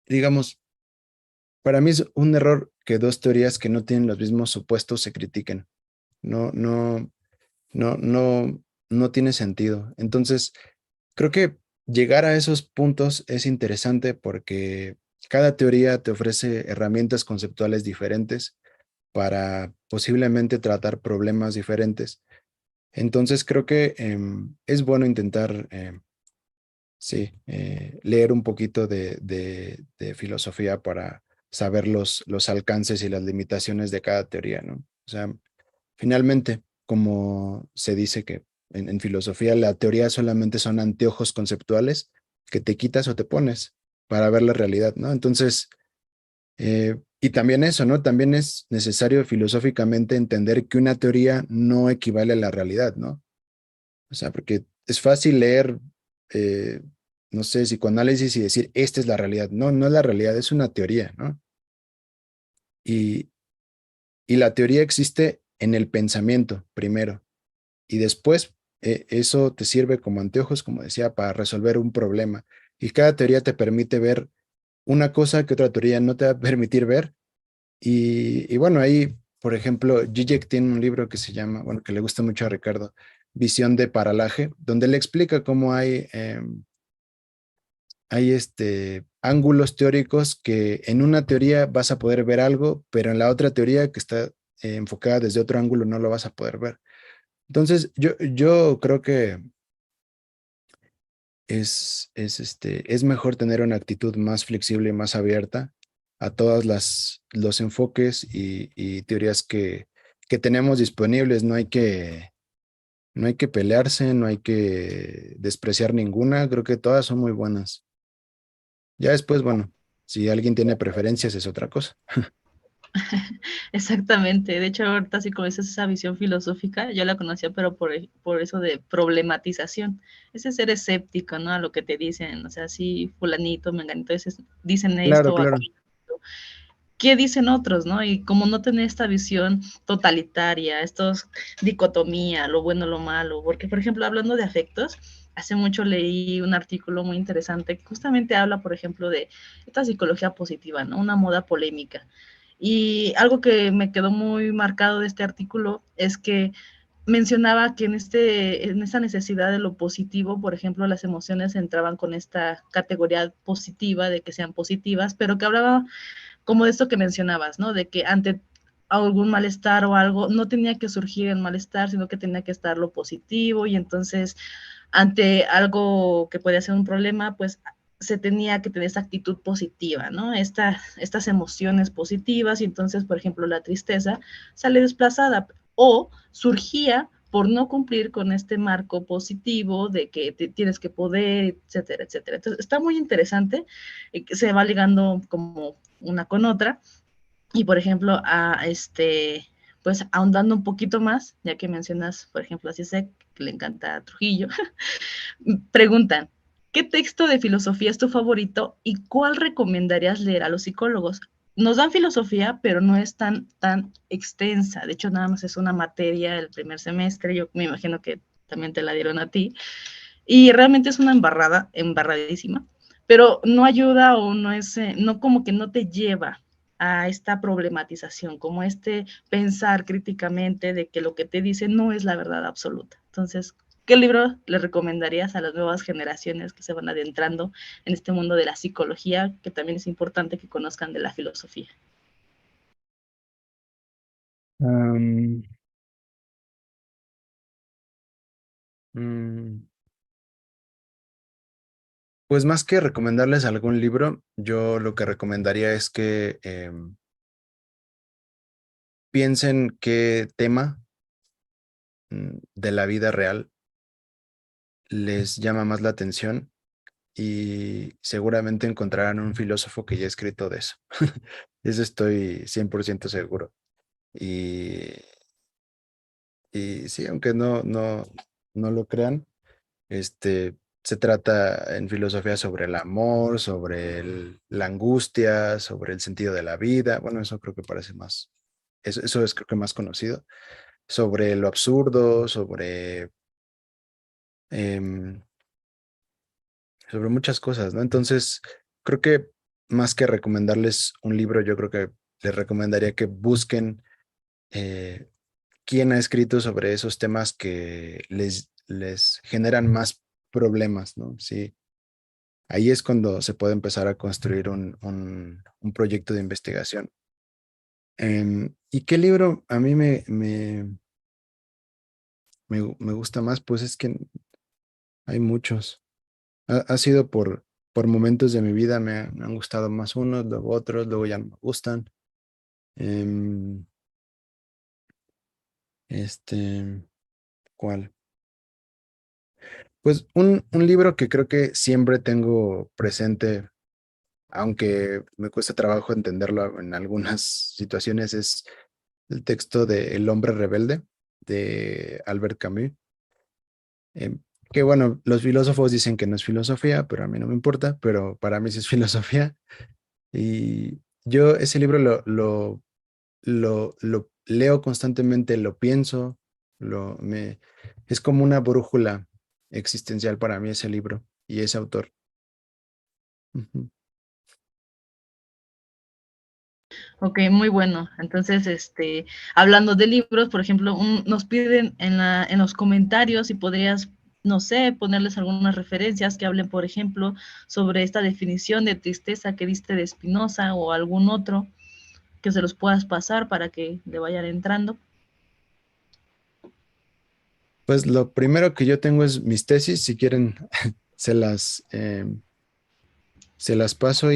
Digamos, para mí es un error que dos teorías que no tienen los mismos supuestos se critiquen. No, no, no tiene sentido. Entonces, creo que llegar a esos puntos es interesante porque cada teoría te ofrece herramientas conceptuales diferentes para posiblemente tratar problemas diferentes. Entonces creo que es bueno intentar, sí, leer un poquito de filosofía para saber los alcances y las limitaciones de cada teoría, ¿no? O sea, finalmente, como se dice que en filosofía la teoría solamente son anteojos conceptuales que te quitas o te pones para ver la realidad, ¿no? Entonces, y también eso, ¿no? También es necesario filosóficamente entender que una teoría no equivale a la realidad, ¿no? O sea, porque es fácil leer, eh, no sé, psicoanálisis y decir, esta es la realidad. No, no es la realidad, es una teoría, ¿no? Y, y la teoría existe en el pensamiento primero. Y después eso te sirve como anteojos, como decía, para resolver un problema. Y cada teoría te permite ver una cosa que otra teoría no te va a permitir ver. Y bueno, ahí, por ejemplo, Zizek tiene un libro que se llama, bueno, que le gusta mucho a Ricardo, Visión de Paralaje, donde le explica cómo hay ángulos teóricos que en una teoría vas a poder ver algo, pero en la otra teoría que está enfocada desde otro ángulo no lo vas a poder ver. Entonces, yo creo que es mejor tener una actitud más flexible y más abierta a todas los enfoques y teorías que tenemos disponibles. No hay que pelearse, no hay que despreciar ninguna. Creo que todas son muy buenas. Ya después, bueno, si alguien tiene preferencias es otra cosa. Exactamente. De hecho, ahorita sí como dices esa visión filosófica, yo la conocía, pero por eso de problematización. Ese ser escéptico, ¿no? A lo que te dicen. O sea, sí, fulanito, menganito, dicen Claro, esto, claro. qué dicen otros, ¿no? Y como no tener esta visión totalitaria, estos dicotomía, lo bueno, lo malo, porque por ejemplo, hablando de afectos, hace mucho leí un artículo muy interesante que justamente habla, por ejemplo, de esta psicología positiva, ¿no? Una moda polémica. Y algo que me quedó muy marcado de este artículo es que mencionaba que en esta necesidad de lo positivo, por ejemplo, las emociones entraban con esta categoría positiva, de que sean positivas, pero que hablaba como de esto que mencionabas, ¿no? De que ante algún malestar o algo, no tenía que surgir el malestar, sino que tenía que estar lo positivo y entonces ante algo que podía ser un problema, pues se tenía que tener esa actitud positiva, ¿no? Estas emociones positivas y entonces, por ejemplo, la tristeza sale desplazada o surgía por no cumplir con este marco positivo de que tienes que poder, etcétera, etcétera. Entonces, está muy interesante, se va ligando como una con otra. Y por ejemplo, pues ahondando un poquito más, ya que mencionas, por ejemplo, a Zizek, que le encanta a Trujillo, preguntan, ¿qué texto de filosofía es tu favorito y cuál recomendarías leer a los psicólogos? Nos dan filosofía, pero no es tan extensa. De hecho, nada más es una materia el primer semestre. Yo me imagino que también te la dieron a ti. Y realmente es una embarradísima, pero no ayuda o no es, no como que no te lleva. a esta problematización, como este pensar críticamente de que lo que te dicen no es la verdad absoluta. Entonces, ¿qué libro le recomendarías a las nuevas generaciones que se van adentrando en este mundo de la psicología, que también es importante que conozcan de la filosofía? Am, mm, pues más que recomendarles algún libro, yo lo que recomendaría es que piensen qué tema de la vida real les llama más la atención y seguramente encontrarán un filósofo que ya ha escrito de eso. Eso estoy 100% seguro. Y, y sí, aunque no lo crean, se trata en filosofía sobre el amor, sobre la angustia, sobre el sentido de la vida. Bueno, eso creo que parece más, eso es creo que más conocido. Sobre lo absurdo, em, sobre muchas cosas, ¿no? Entonces, creo que más que recomendarles un libro, yo creo que les recomendaría que busquen eh, quién ha escrito sobre esos temas que les generan más problemas, ¿no? Sí, ahí es cuando se puede empezar a construir un proyecto de investigación. ¿Y qué libro a mí me gusta más? Pues es que hay muchos. Ha sido por momentos de mi vida, me han gustado más unos, luego otros, luego ya no me gustan. Em, este, ¿Cuál? Pues un libro que creo que siempre tengo presente, aunque me cuesta trabajo entenderlo en algunas situaciones, es el texto de El hombre rebelde de Albert Camus. em, que bueno, los filósofos dicen que no es filosofía, pero a mí no me importa, pero para mí sí es filosofía. Y yo ese libro lo leo constantemente, lo pienso, es como una brújula existencial para mí ese libro y ese autor. Ujú. Ok, muy bueno. Entonces, hablando de libros, por ejemplo, nos piden en los comentarios si podrías, no sé, ponerles algunas referencias que hablen, por ejemplo, sobre esta definición de tristeza que diste de Spinoza o algún otro que se los puedas pasar para que le vayan entrando. Pues lo primero que yo tengo es mis tesis, si quieren se se las paso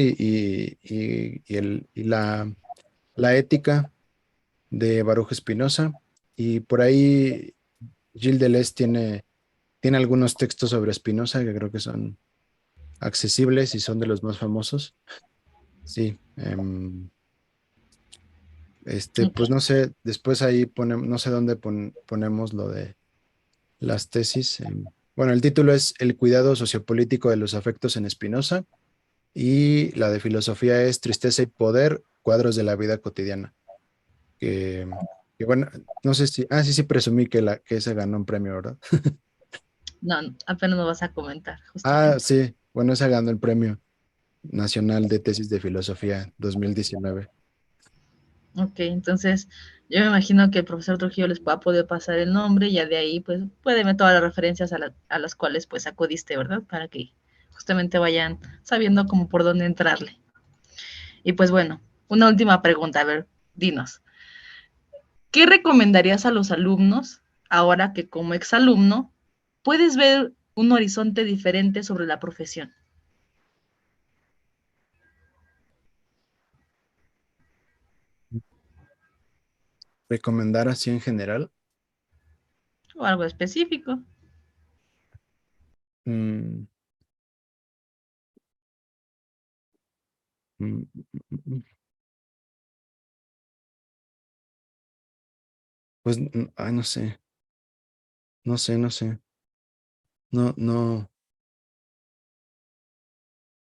la ética de Baruch Spinoza y por ahí Gilles Deleuze tiene algunos textos sobre Spinoza que creo que son accesibles y son de los más famosos. Sí, Ok. pues no sé, después ahí ponemos, no sé dónde ponemos lo de las tesis. Bueno, el título es El cuidado sociopolítico de los afectos en Spinoza y la de filosofía es Tristeza y poder, cuadros de la vida cotidiana. Que bueno, no sé si, sí, sí presumí que ese ganó un premio, ¿verdad? No, apenas nos vas a comentar, Ah, justamente. sí, bueno, ese ganó el premio nacional de tesis de filosofía 2019. Ok, entonces yo me imagino que el profesor Trujillo les va a poder pasar el nombre y ya de ahí pues puede ver todas las referencias a las cuales pues acudiste, ¿verdad? Para que justamente vayan sabiendo como por dónde entrarle. Y pues bueno, una última pregunta, a ver, dinos, ¿qué recomendarías a los alumnos ahora que como exalumno puedes ver un horizonte diferente sobre la profesión Recomendar así en general. o algo específico? mm, mm, mm, pues, ay, no sé, no sé. No, no.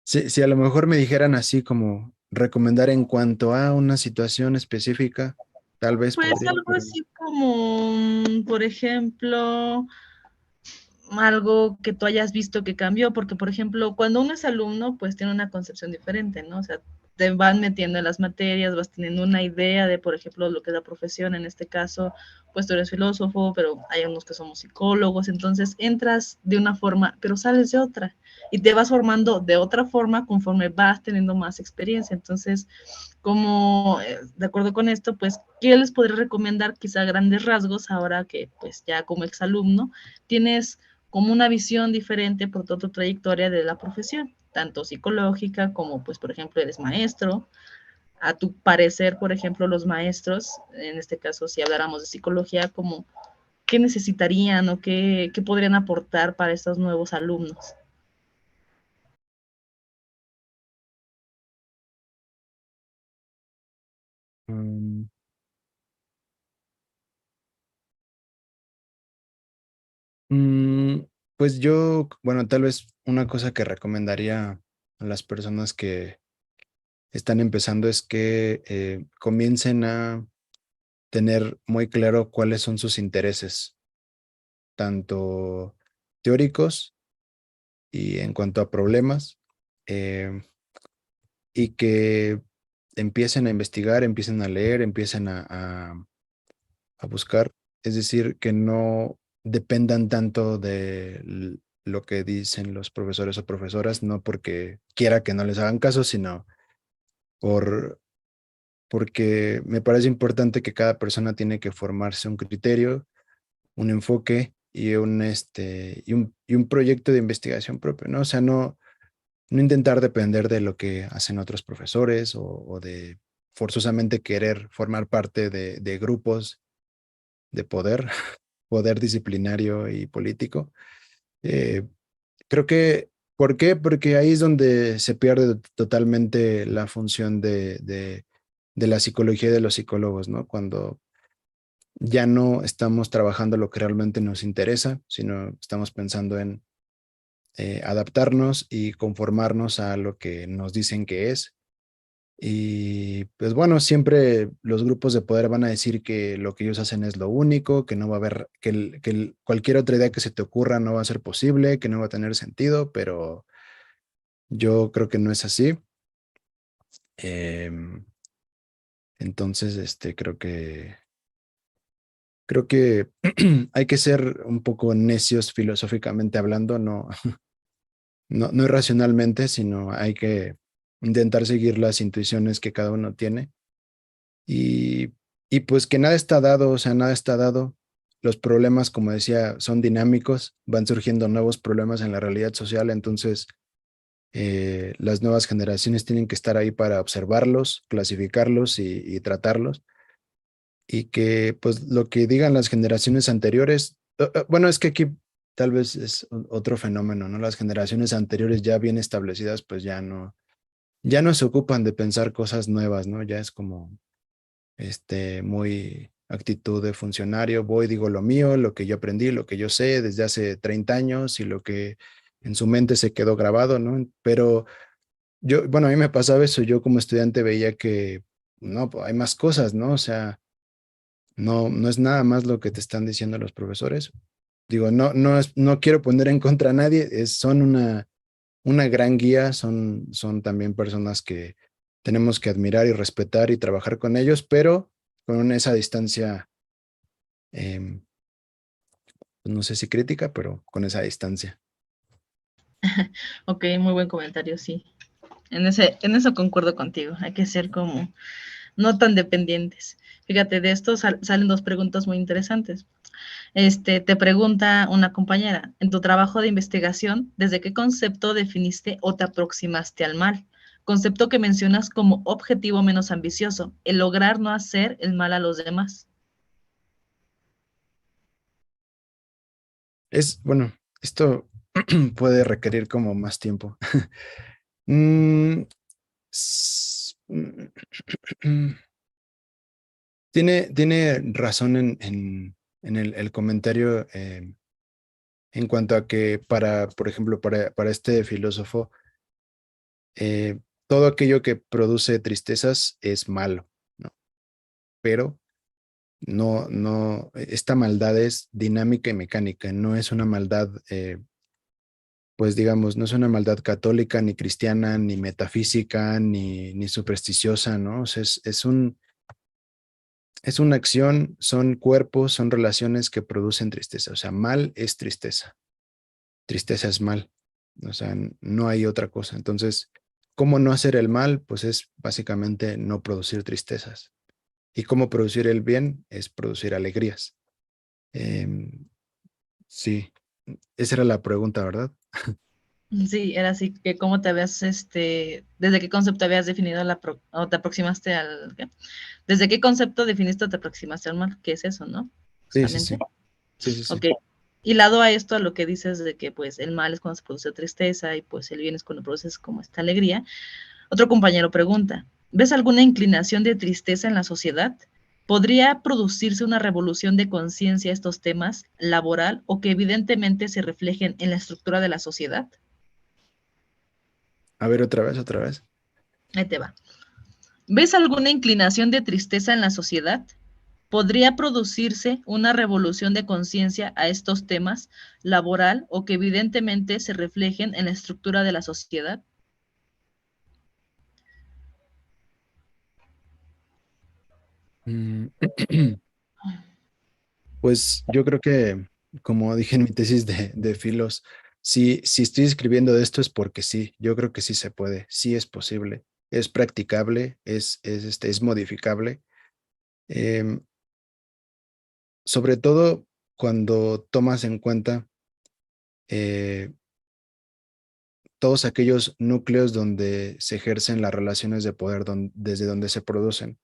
Si a lo mejor me dijeran así como recomendar en cuanto a una situación específica, tal vez Pues podría, algo pero así como, por ejemplo, algo que tú hayas visto que cambió, porque por ejemplo, cuando uno es alumno, pues tiene una concepción diferente, ¿no? O sea, te van metiendo en las materias, vas teniendo una idea de, por ejemplo, lo que es la profesión, en este caso, pues tú eres filósofo, pero hay unos que somos psicólogos, entonces entras de una forma, pero sales de otra, y te vas formando de otra forma conforme vas teniendo más experiencia. Entonces, como de acuerdo con esto, pues, ¿qué les podría recomendar quizá grandes rasgos ahora que pues ya como exalumno tienes como una visión diferente por toda tu trayectoria de la profesión, tanto psicológica como pues por ejemplo eres maestro, a tu parecer, por ejemplo, los maestros, en este caso si habláramos de psicología, como qué necesitarían o qué podrían aportar para estos nuevos alumnos? Mm, mm, pues yo, bueno, tal vez una cosa que recomendaría a las personas que están empezando es que comiencen a tener muy claro cuáles son sus intereses, tanto teóricos y en cuanto a problemas, eh, y que empiecen a investigar, empiecen a leer, empiecen a buscar. Es decir, que no dependan tanto de lo que dicen los profesores o profesoras, no porque quiera que no les hagan caso, sino por, porque me parece importante que cada persona tiene que formarse un criterio, un enfoque y un proyecto de investigación propio, ¿no? O sea, no intentar depender de lo que hacen otros profesores o de forzosamente querer formar parte de grupos de poder, poder disciplinario y político. Eh, Creo que, ¿por qué? Porque ahí es donde se pierde totalmente la función de la psicología y de los psicólogos, ¿no? Cuando ya no estamos trabajando lo que realmente nos interesa, sino estamos pensando en adaptarnos y conformarnos a lo que nos dicen que es. Y pues bueno, siempre los grupos de poder van a decir que lo que ellos hacen es lo único, que no va a haber, cualquier otra idea que se te ocurra no va a ser posible, que no va a tener sentido, pero yo creo que no es así. Em, entonces, creo que hay que ser un poco necios filosóficamente hablando, no irracionalmente, sino hay que intentar seguir las intuiciones que cada uno tiene. Y, y pues que nada está dado, o sea, nada está dado. Los problemas, como decía, son dinámicos, van surgiendo nuevos problemas en la realidad social, entonces las nuevas generaciones tienen que estar ahí para observarlos, clasificarlos y tratarlos. Y que pues lo que digan las generaciones anteriores, bueno, es que aquí tal vez es otro fenómeno, ¿no? Las generaciones anteriores ya bien establecidas, pues ya no se ocupan de pensar cosas nuevas, ¿no? Ya es como muy actitud de funcionario, voy, digo lo mío, lo que yo aprendí, lo que yo sé desde hace 30 años y lo que en su mente se quedó grabado, ¿no? Pero yo, bueno, a mí me pasaba eso, yo como estudiante veía que, no, pues hay más cosas, ¿no? O sea, no es nada más lo que te están diciendo los profesores. Digo, no quiero poner en contra a nadie, son una gran guía, son también personas que tenemos que admirar y respetar y trabajar con ellos, pero con esa distancia, em, no sé si crítica, pero con esa distancia. Ok, muy buen comentario, sí. En eso concuerdo contigo. Hay que ser como no tan dependientes. Fíjate, de esto salen dos preguntas muy interesantes. Te pregunta una compañera, en tu trabajo de investigación, ¿desde qué concepto definiste o te aproximaste al mal? Concepto que mencionas como objetivo menos ambicioso, el lograr no hacer el mal a los demás. Bueno, esto puede requerir como más tiempo. Mm, tiene razón en el comentario, en cuanto a que por ejemplo, para este filósofo, todo aquello que produce tristezas es malo, ¿no? Pero esta maldad es dinámica y mecánica, no es una maldad pues digamos, no es una maldad católica, ni cristiana, ni metafísica, ni supersticiosa, ¿no? O sea, es una acción, son cuerpos, son relaciones que producen tristeza. O sea, mal es tristeza, tristeza es mal. O sea, no hay otra cosa. Entonces, ¿cómo no hacer el mal? Pues es básicamente no producir tristezas. ¿Y cómo producir el bien? Es producir alegrías. Em, sí, esa era la pregunta, ¿verdad? Sí, era así que cómo te habías, desde qué concepto habías definido o te aproximaste ¿qué? ¿Desde qué concepto definiste o te aproximaste al mal? ¿Qué es eso, no? Sí, sí, Justamente. sí. Sí, sí, sí. Ok. Y lado a esto, a lo que dices de que pues el mal es cuando se produce tristeza y pues el bien es cuando produces como esta alegría, otro compañero pregunta, ¿ves alguna inclinación de tristeza en la sociedad? ¿Podría producirse una revolución de conciencia a estos temas laboral o que evidentemente se reflejen en la estructura de la sociedad? A ver, otra vez, otra vez. Ahí te va. ¿Ves alguna inclinación de tristeza en la sociedad? ¿Podría producirse una revolución de conciencia a estos temas laboral o que evidentemente se reflejen en la estructura de la sociedad? Mm, Pues yo creo que, como dije en mi tesis de filos, si estoy escribiendo de esto es porque sí, yo creo que sí se puede, sí es posible, es practicable, es modificable. Em, Sobre todo cuando tomas en cuenta eh, todos aquellos núcleos donde se ejercen las relaciones de poder, desde donde se producen.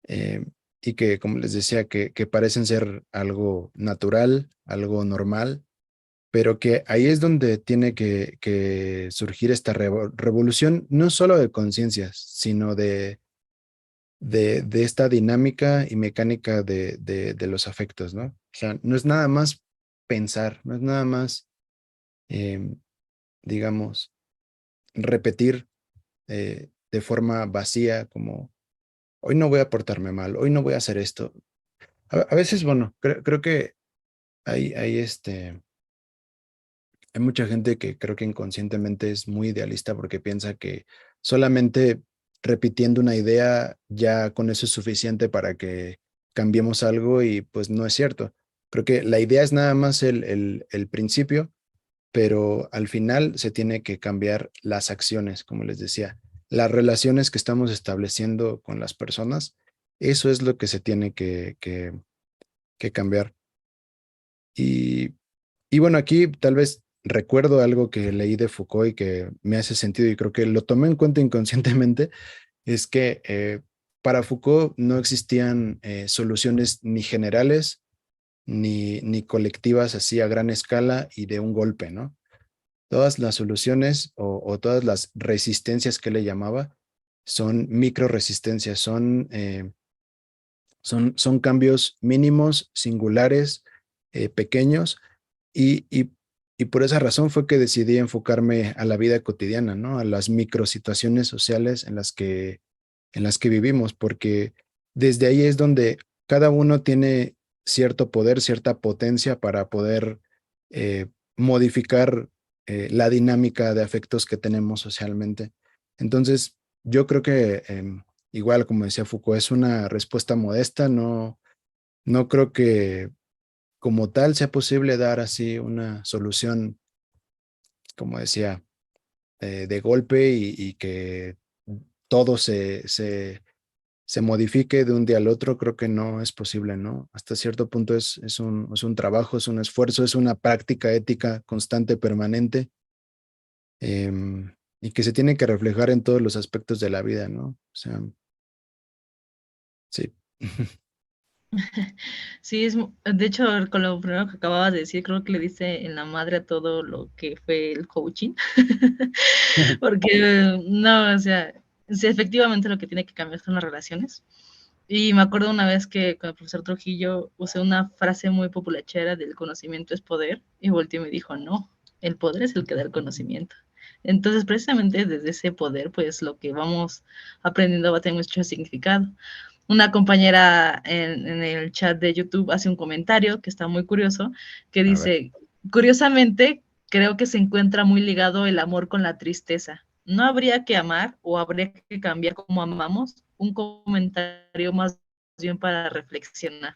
eh, y que, como les decía, que parecen ser algo natural, algo normal, pero que ahí es donde tiene que surgir esta revolución, no solo de conciencias, sino de esta dinámica y mecánica de los afectos, ¿no? O sea, no es nada más pensar, no es nada más, em, digamos, repetir de forma vacía, como, hoy no voy a portarme mal, hoy no voy a hacer esto. A veces, bueno, creo que hay hay mucha gente que creo que inconscientemente es muy idealista porque piensa que solamente repitiendo una idea ya con eso es suficiente para que cambiemos algo y pues no es cierto. Creo que la idea es nada más el principio, pero al final se tiene que cambiar las acciones, como les decía, las relaciones que estamos estableciendo con las personas, eso es lo que se tiene que cambiar. Y, y bueno, aquí tal vez recuerdo algo que leí de Foucault y que me hace sentido y creo que lo tomé en cuenta inconscientemente, es que para Foucault no existían soluciones ni generales ni colectivas así a gran escala y de un golpe, ¿no? Todas las soluciones o todas las resistencias que le llamaba son micro resistencias, son cambios mínimos, singulares, pequeños, y, y, y por esa razón fue que decidí enfocarme a la vida cotidiana, ¿no? A las microsituaciones sociales en las que vivimos, porque desde ahí es donde cada uno tiene cierto poder, cierta potencia para poder eh, modificar la dinámica de afectos que tenemos socialmente. Entonces, yo creo que igual, como decía Foucault, es una respuesta modesta, no creo que como tal sea posible dar así una solución, como decía, de golpe y que todo se modifique de un día al otro, creo que no es posible, ¿no? Hasta cierto punto es un trabajo, es un esfuerzo, es una práctica ética constante, permanente, y que se tiene que reflejar en todos los aspectos de la vida, ¿no? O sea, sí. Sí, de hecho, con lo primero que acababas de decir, creo que le dice en la madre a todo lo que fue el coaching, porque no, o sea, sí, efectivamente lo que tiene que cambiar son las relaciones. Y me acuerdo una vez que con el profesor Trujillo usé una frase muy populachera del conocimiento es poder, y volteó y me dijo, no, el poder es el que da el conocimiento. Entonces, precisamente desde ese poder, pues lo que vamos aprendiendo va a tener mucho significado. Una compañera en el chat de YouTube hace un comentario que está muy curioso, que A ver. dice, curiosamente, creo que se encuentra muy ligado el amor con la tristeza. ¿No habría que amar o habría que cambiar cómo amamos? Un comentario más bien para reflexionar.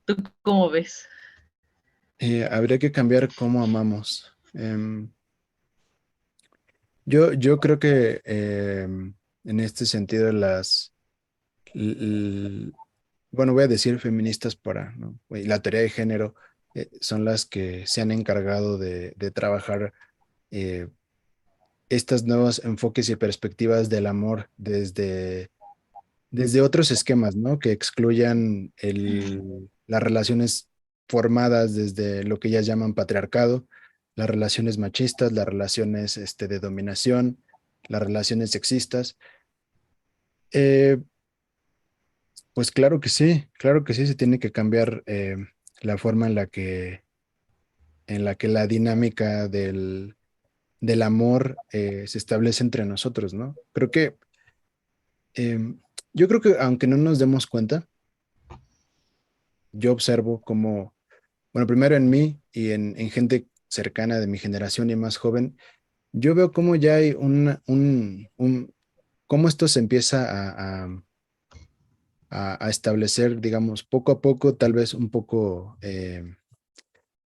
¿Tú cómo ves? Habría que cambiar cómo amamos. Yo creo que en este sentido l- l- bueno, voy a decir feministas para, ¿no? Y la teoría de género son las que se han encargado de trabajar eh, estos nuevos enfoques y perspectivas del amor desde otros esquemas, ¿no? Que excluyan las relaciones formadas desde lo que ellas llaman patriarcado, las relaciones machistas, las relaciones de dominación, las relaciones sexistas. Eh, pues claro que sí, se tiene que cambiar la forma en la que la dinámica del amor se establece entre nosotros, ¿no? Em, yo creo que aunque no nos demos cuenta, yo observo como, bueno, primero en mí y en gente cercana de mi generación y más joven, yo veo cómo ya hay cómo esto se empieza a establecer, digamos, poco a poco, tal vez un poco,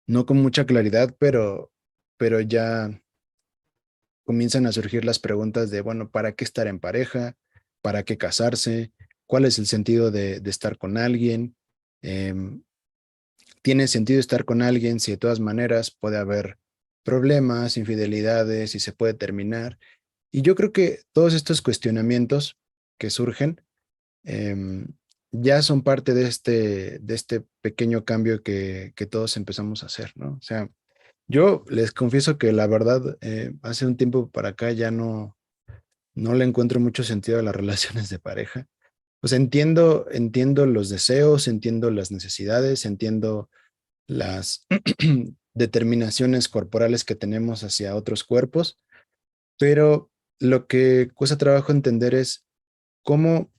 no con mucha claridad, pero ya comienzan a surgir las preguntas de, bueno, ¿para qué estar en pareja? ¿Para qué casarse? ¿Cuál es el sentido de estar con alguien? Em, ¿Tiene sentido estar con alguien si de todas maneras puede haber problemas, infidelidades y se puede terminar? Y yo creo que todos estos cuestionamientos que surgen em, ya son parte de este pequeño cambio que todos empezamos a hacer, ¿no? O sea, yo les confieso que la verdad, hace un tiempo para acá ya no le encuentro mucho sentido a las relaciones de pareja. Pues entiendo los deseos, entiendo las necesidades, entiendo las determinaciones corporales que tenemos hacia otros cuerpos, pero lo que cuesta trabajo entender es cómo,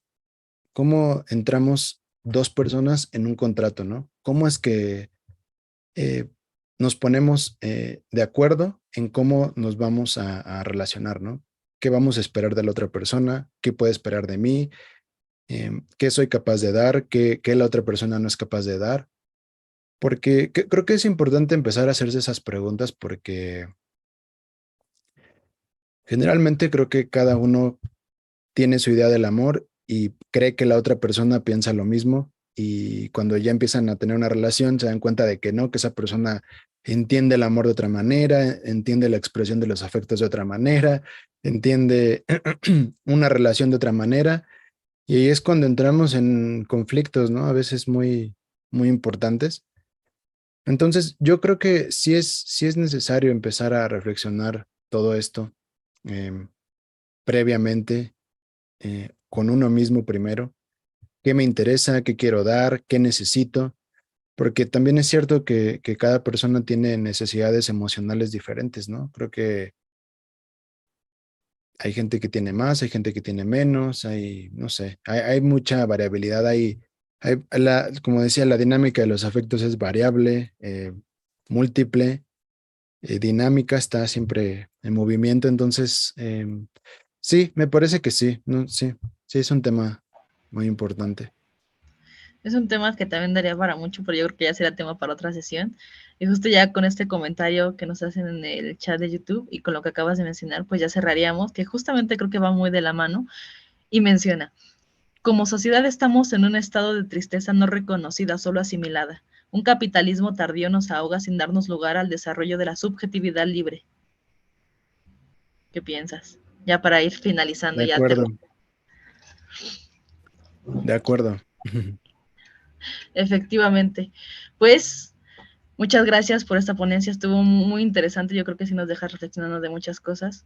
cómo entramos dos personas en un contrato, ¿no? ¿Cómo es que eh, nos ponemos de acuerdo en cómo nos vamos a relacionar, ¿no? ¿Qué vamos a esperar de la otra persona? ¿Qué puede esperar de mí? ¿Qué soy capaz de dar? ¿Qué la otra persona no es capaz de dar? Porque creo que es importante empezar a hacerse esas preguntas porque generalmente creo que cada uno tiene su idea del amor y cree que la otra persona piensa lo mismo y cuando ya empiezan a tener una relación se dan cuenta de que no, que esa persona entiende el amor de otra manera, entiende la expresión de los afectos de otra manera, entiende una relación de otra manera y ahí es cuando entramos en conflictos, ¿no? A veces muy importantes. Entonces, yo creo que sí es necesario empezar a reflexionar todo esto em, previamente con uno mismo primero. ¿Qué me interesa? ¿Qué quiero dar? ¿Qué necesito? Porque también es cierto que cada persona tiene necesidades emocionales diferentes, ¿no? Creo que hay gente que tiene más, hay gente que tiene menos, no sé, hay mucha variabilidad. Como decía, la dinámica de los afectos es variable, múltiple, dinámica, está siempre en movimiento. Entonces, sí, me parece que sí, ¿no? Sí, sí, es un tema muy importante. Es un tema que también daría para mucho, pero yo creo que ya será tema para otra sesión. Y justo ya con este comentario que nos hacen en el chat de YouTube y con lo que acabas de mencionar, pues ya cerraríamos, que justamente creo que va muy de la mano y menciona, como sociedad estamos en un estado de tristeza no reconocida, solo asimilada. Un capitalismo tardío nos ahoga sin darnos lugar al desarrollo de la subjetividad libre. ¿Qué piensas? Ya para ir finalizando, De ya acuerdo, termino. de acuerdo. Efectivamente. Pues muchas gracias por esta ponencia, estuvo muy interesante, yo creo que sí nos deja reflexionando de muchas cosas.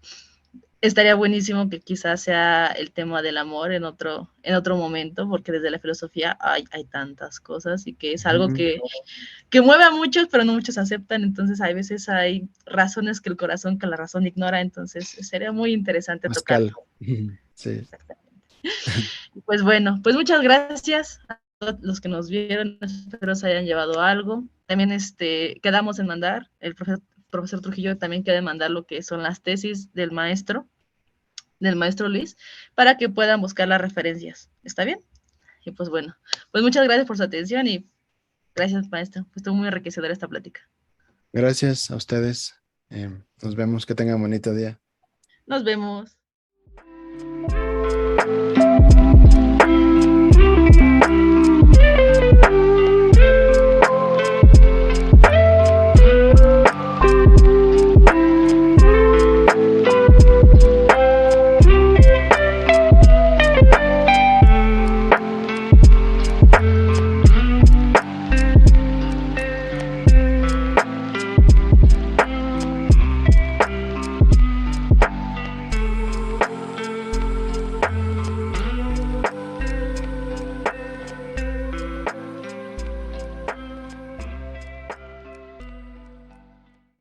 Estaría buenísimo que quizás sea el tema del amor en otro momento, porque desde la filosofía hay tantas cosas y que es algo Ujú. que mueve a muchos, pero no muchos aceptan, entonces hay veces hay razones que la razón ignora, entonces sería muy interesante tocarlo. Pascal. Ujú. Sí, Pues bueno, pues muchas gracias a todos los que nos vieron, espero se hayan llevado algo. también quedamos en mandar, el profesor Trujillo también queda en mandar lo que son las tesis del maestro Luis, para que puedan buscar las referencias. ¿Está bien? Y pues bueno, pues muchas gracias por su atención y gracias, maestro. Pues estuvo muy enriquecedora esta plática. Gracias a ustedes. Nos vemos. Que tengan bonito día. Nos vemos.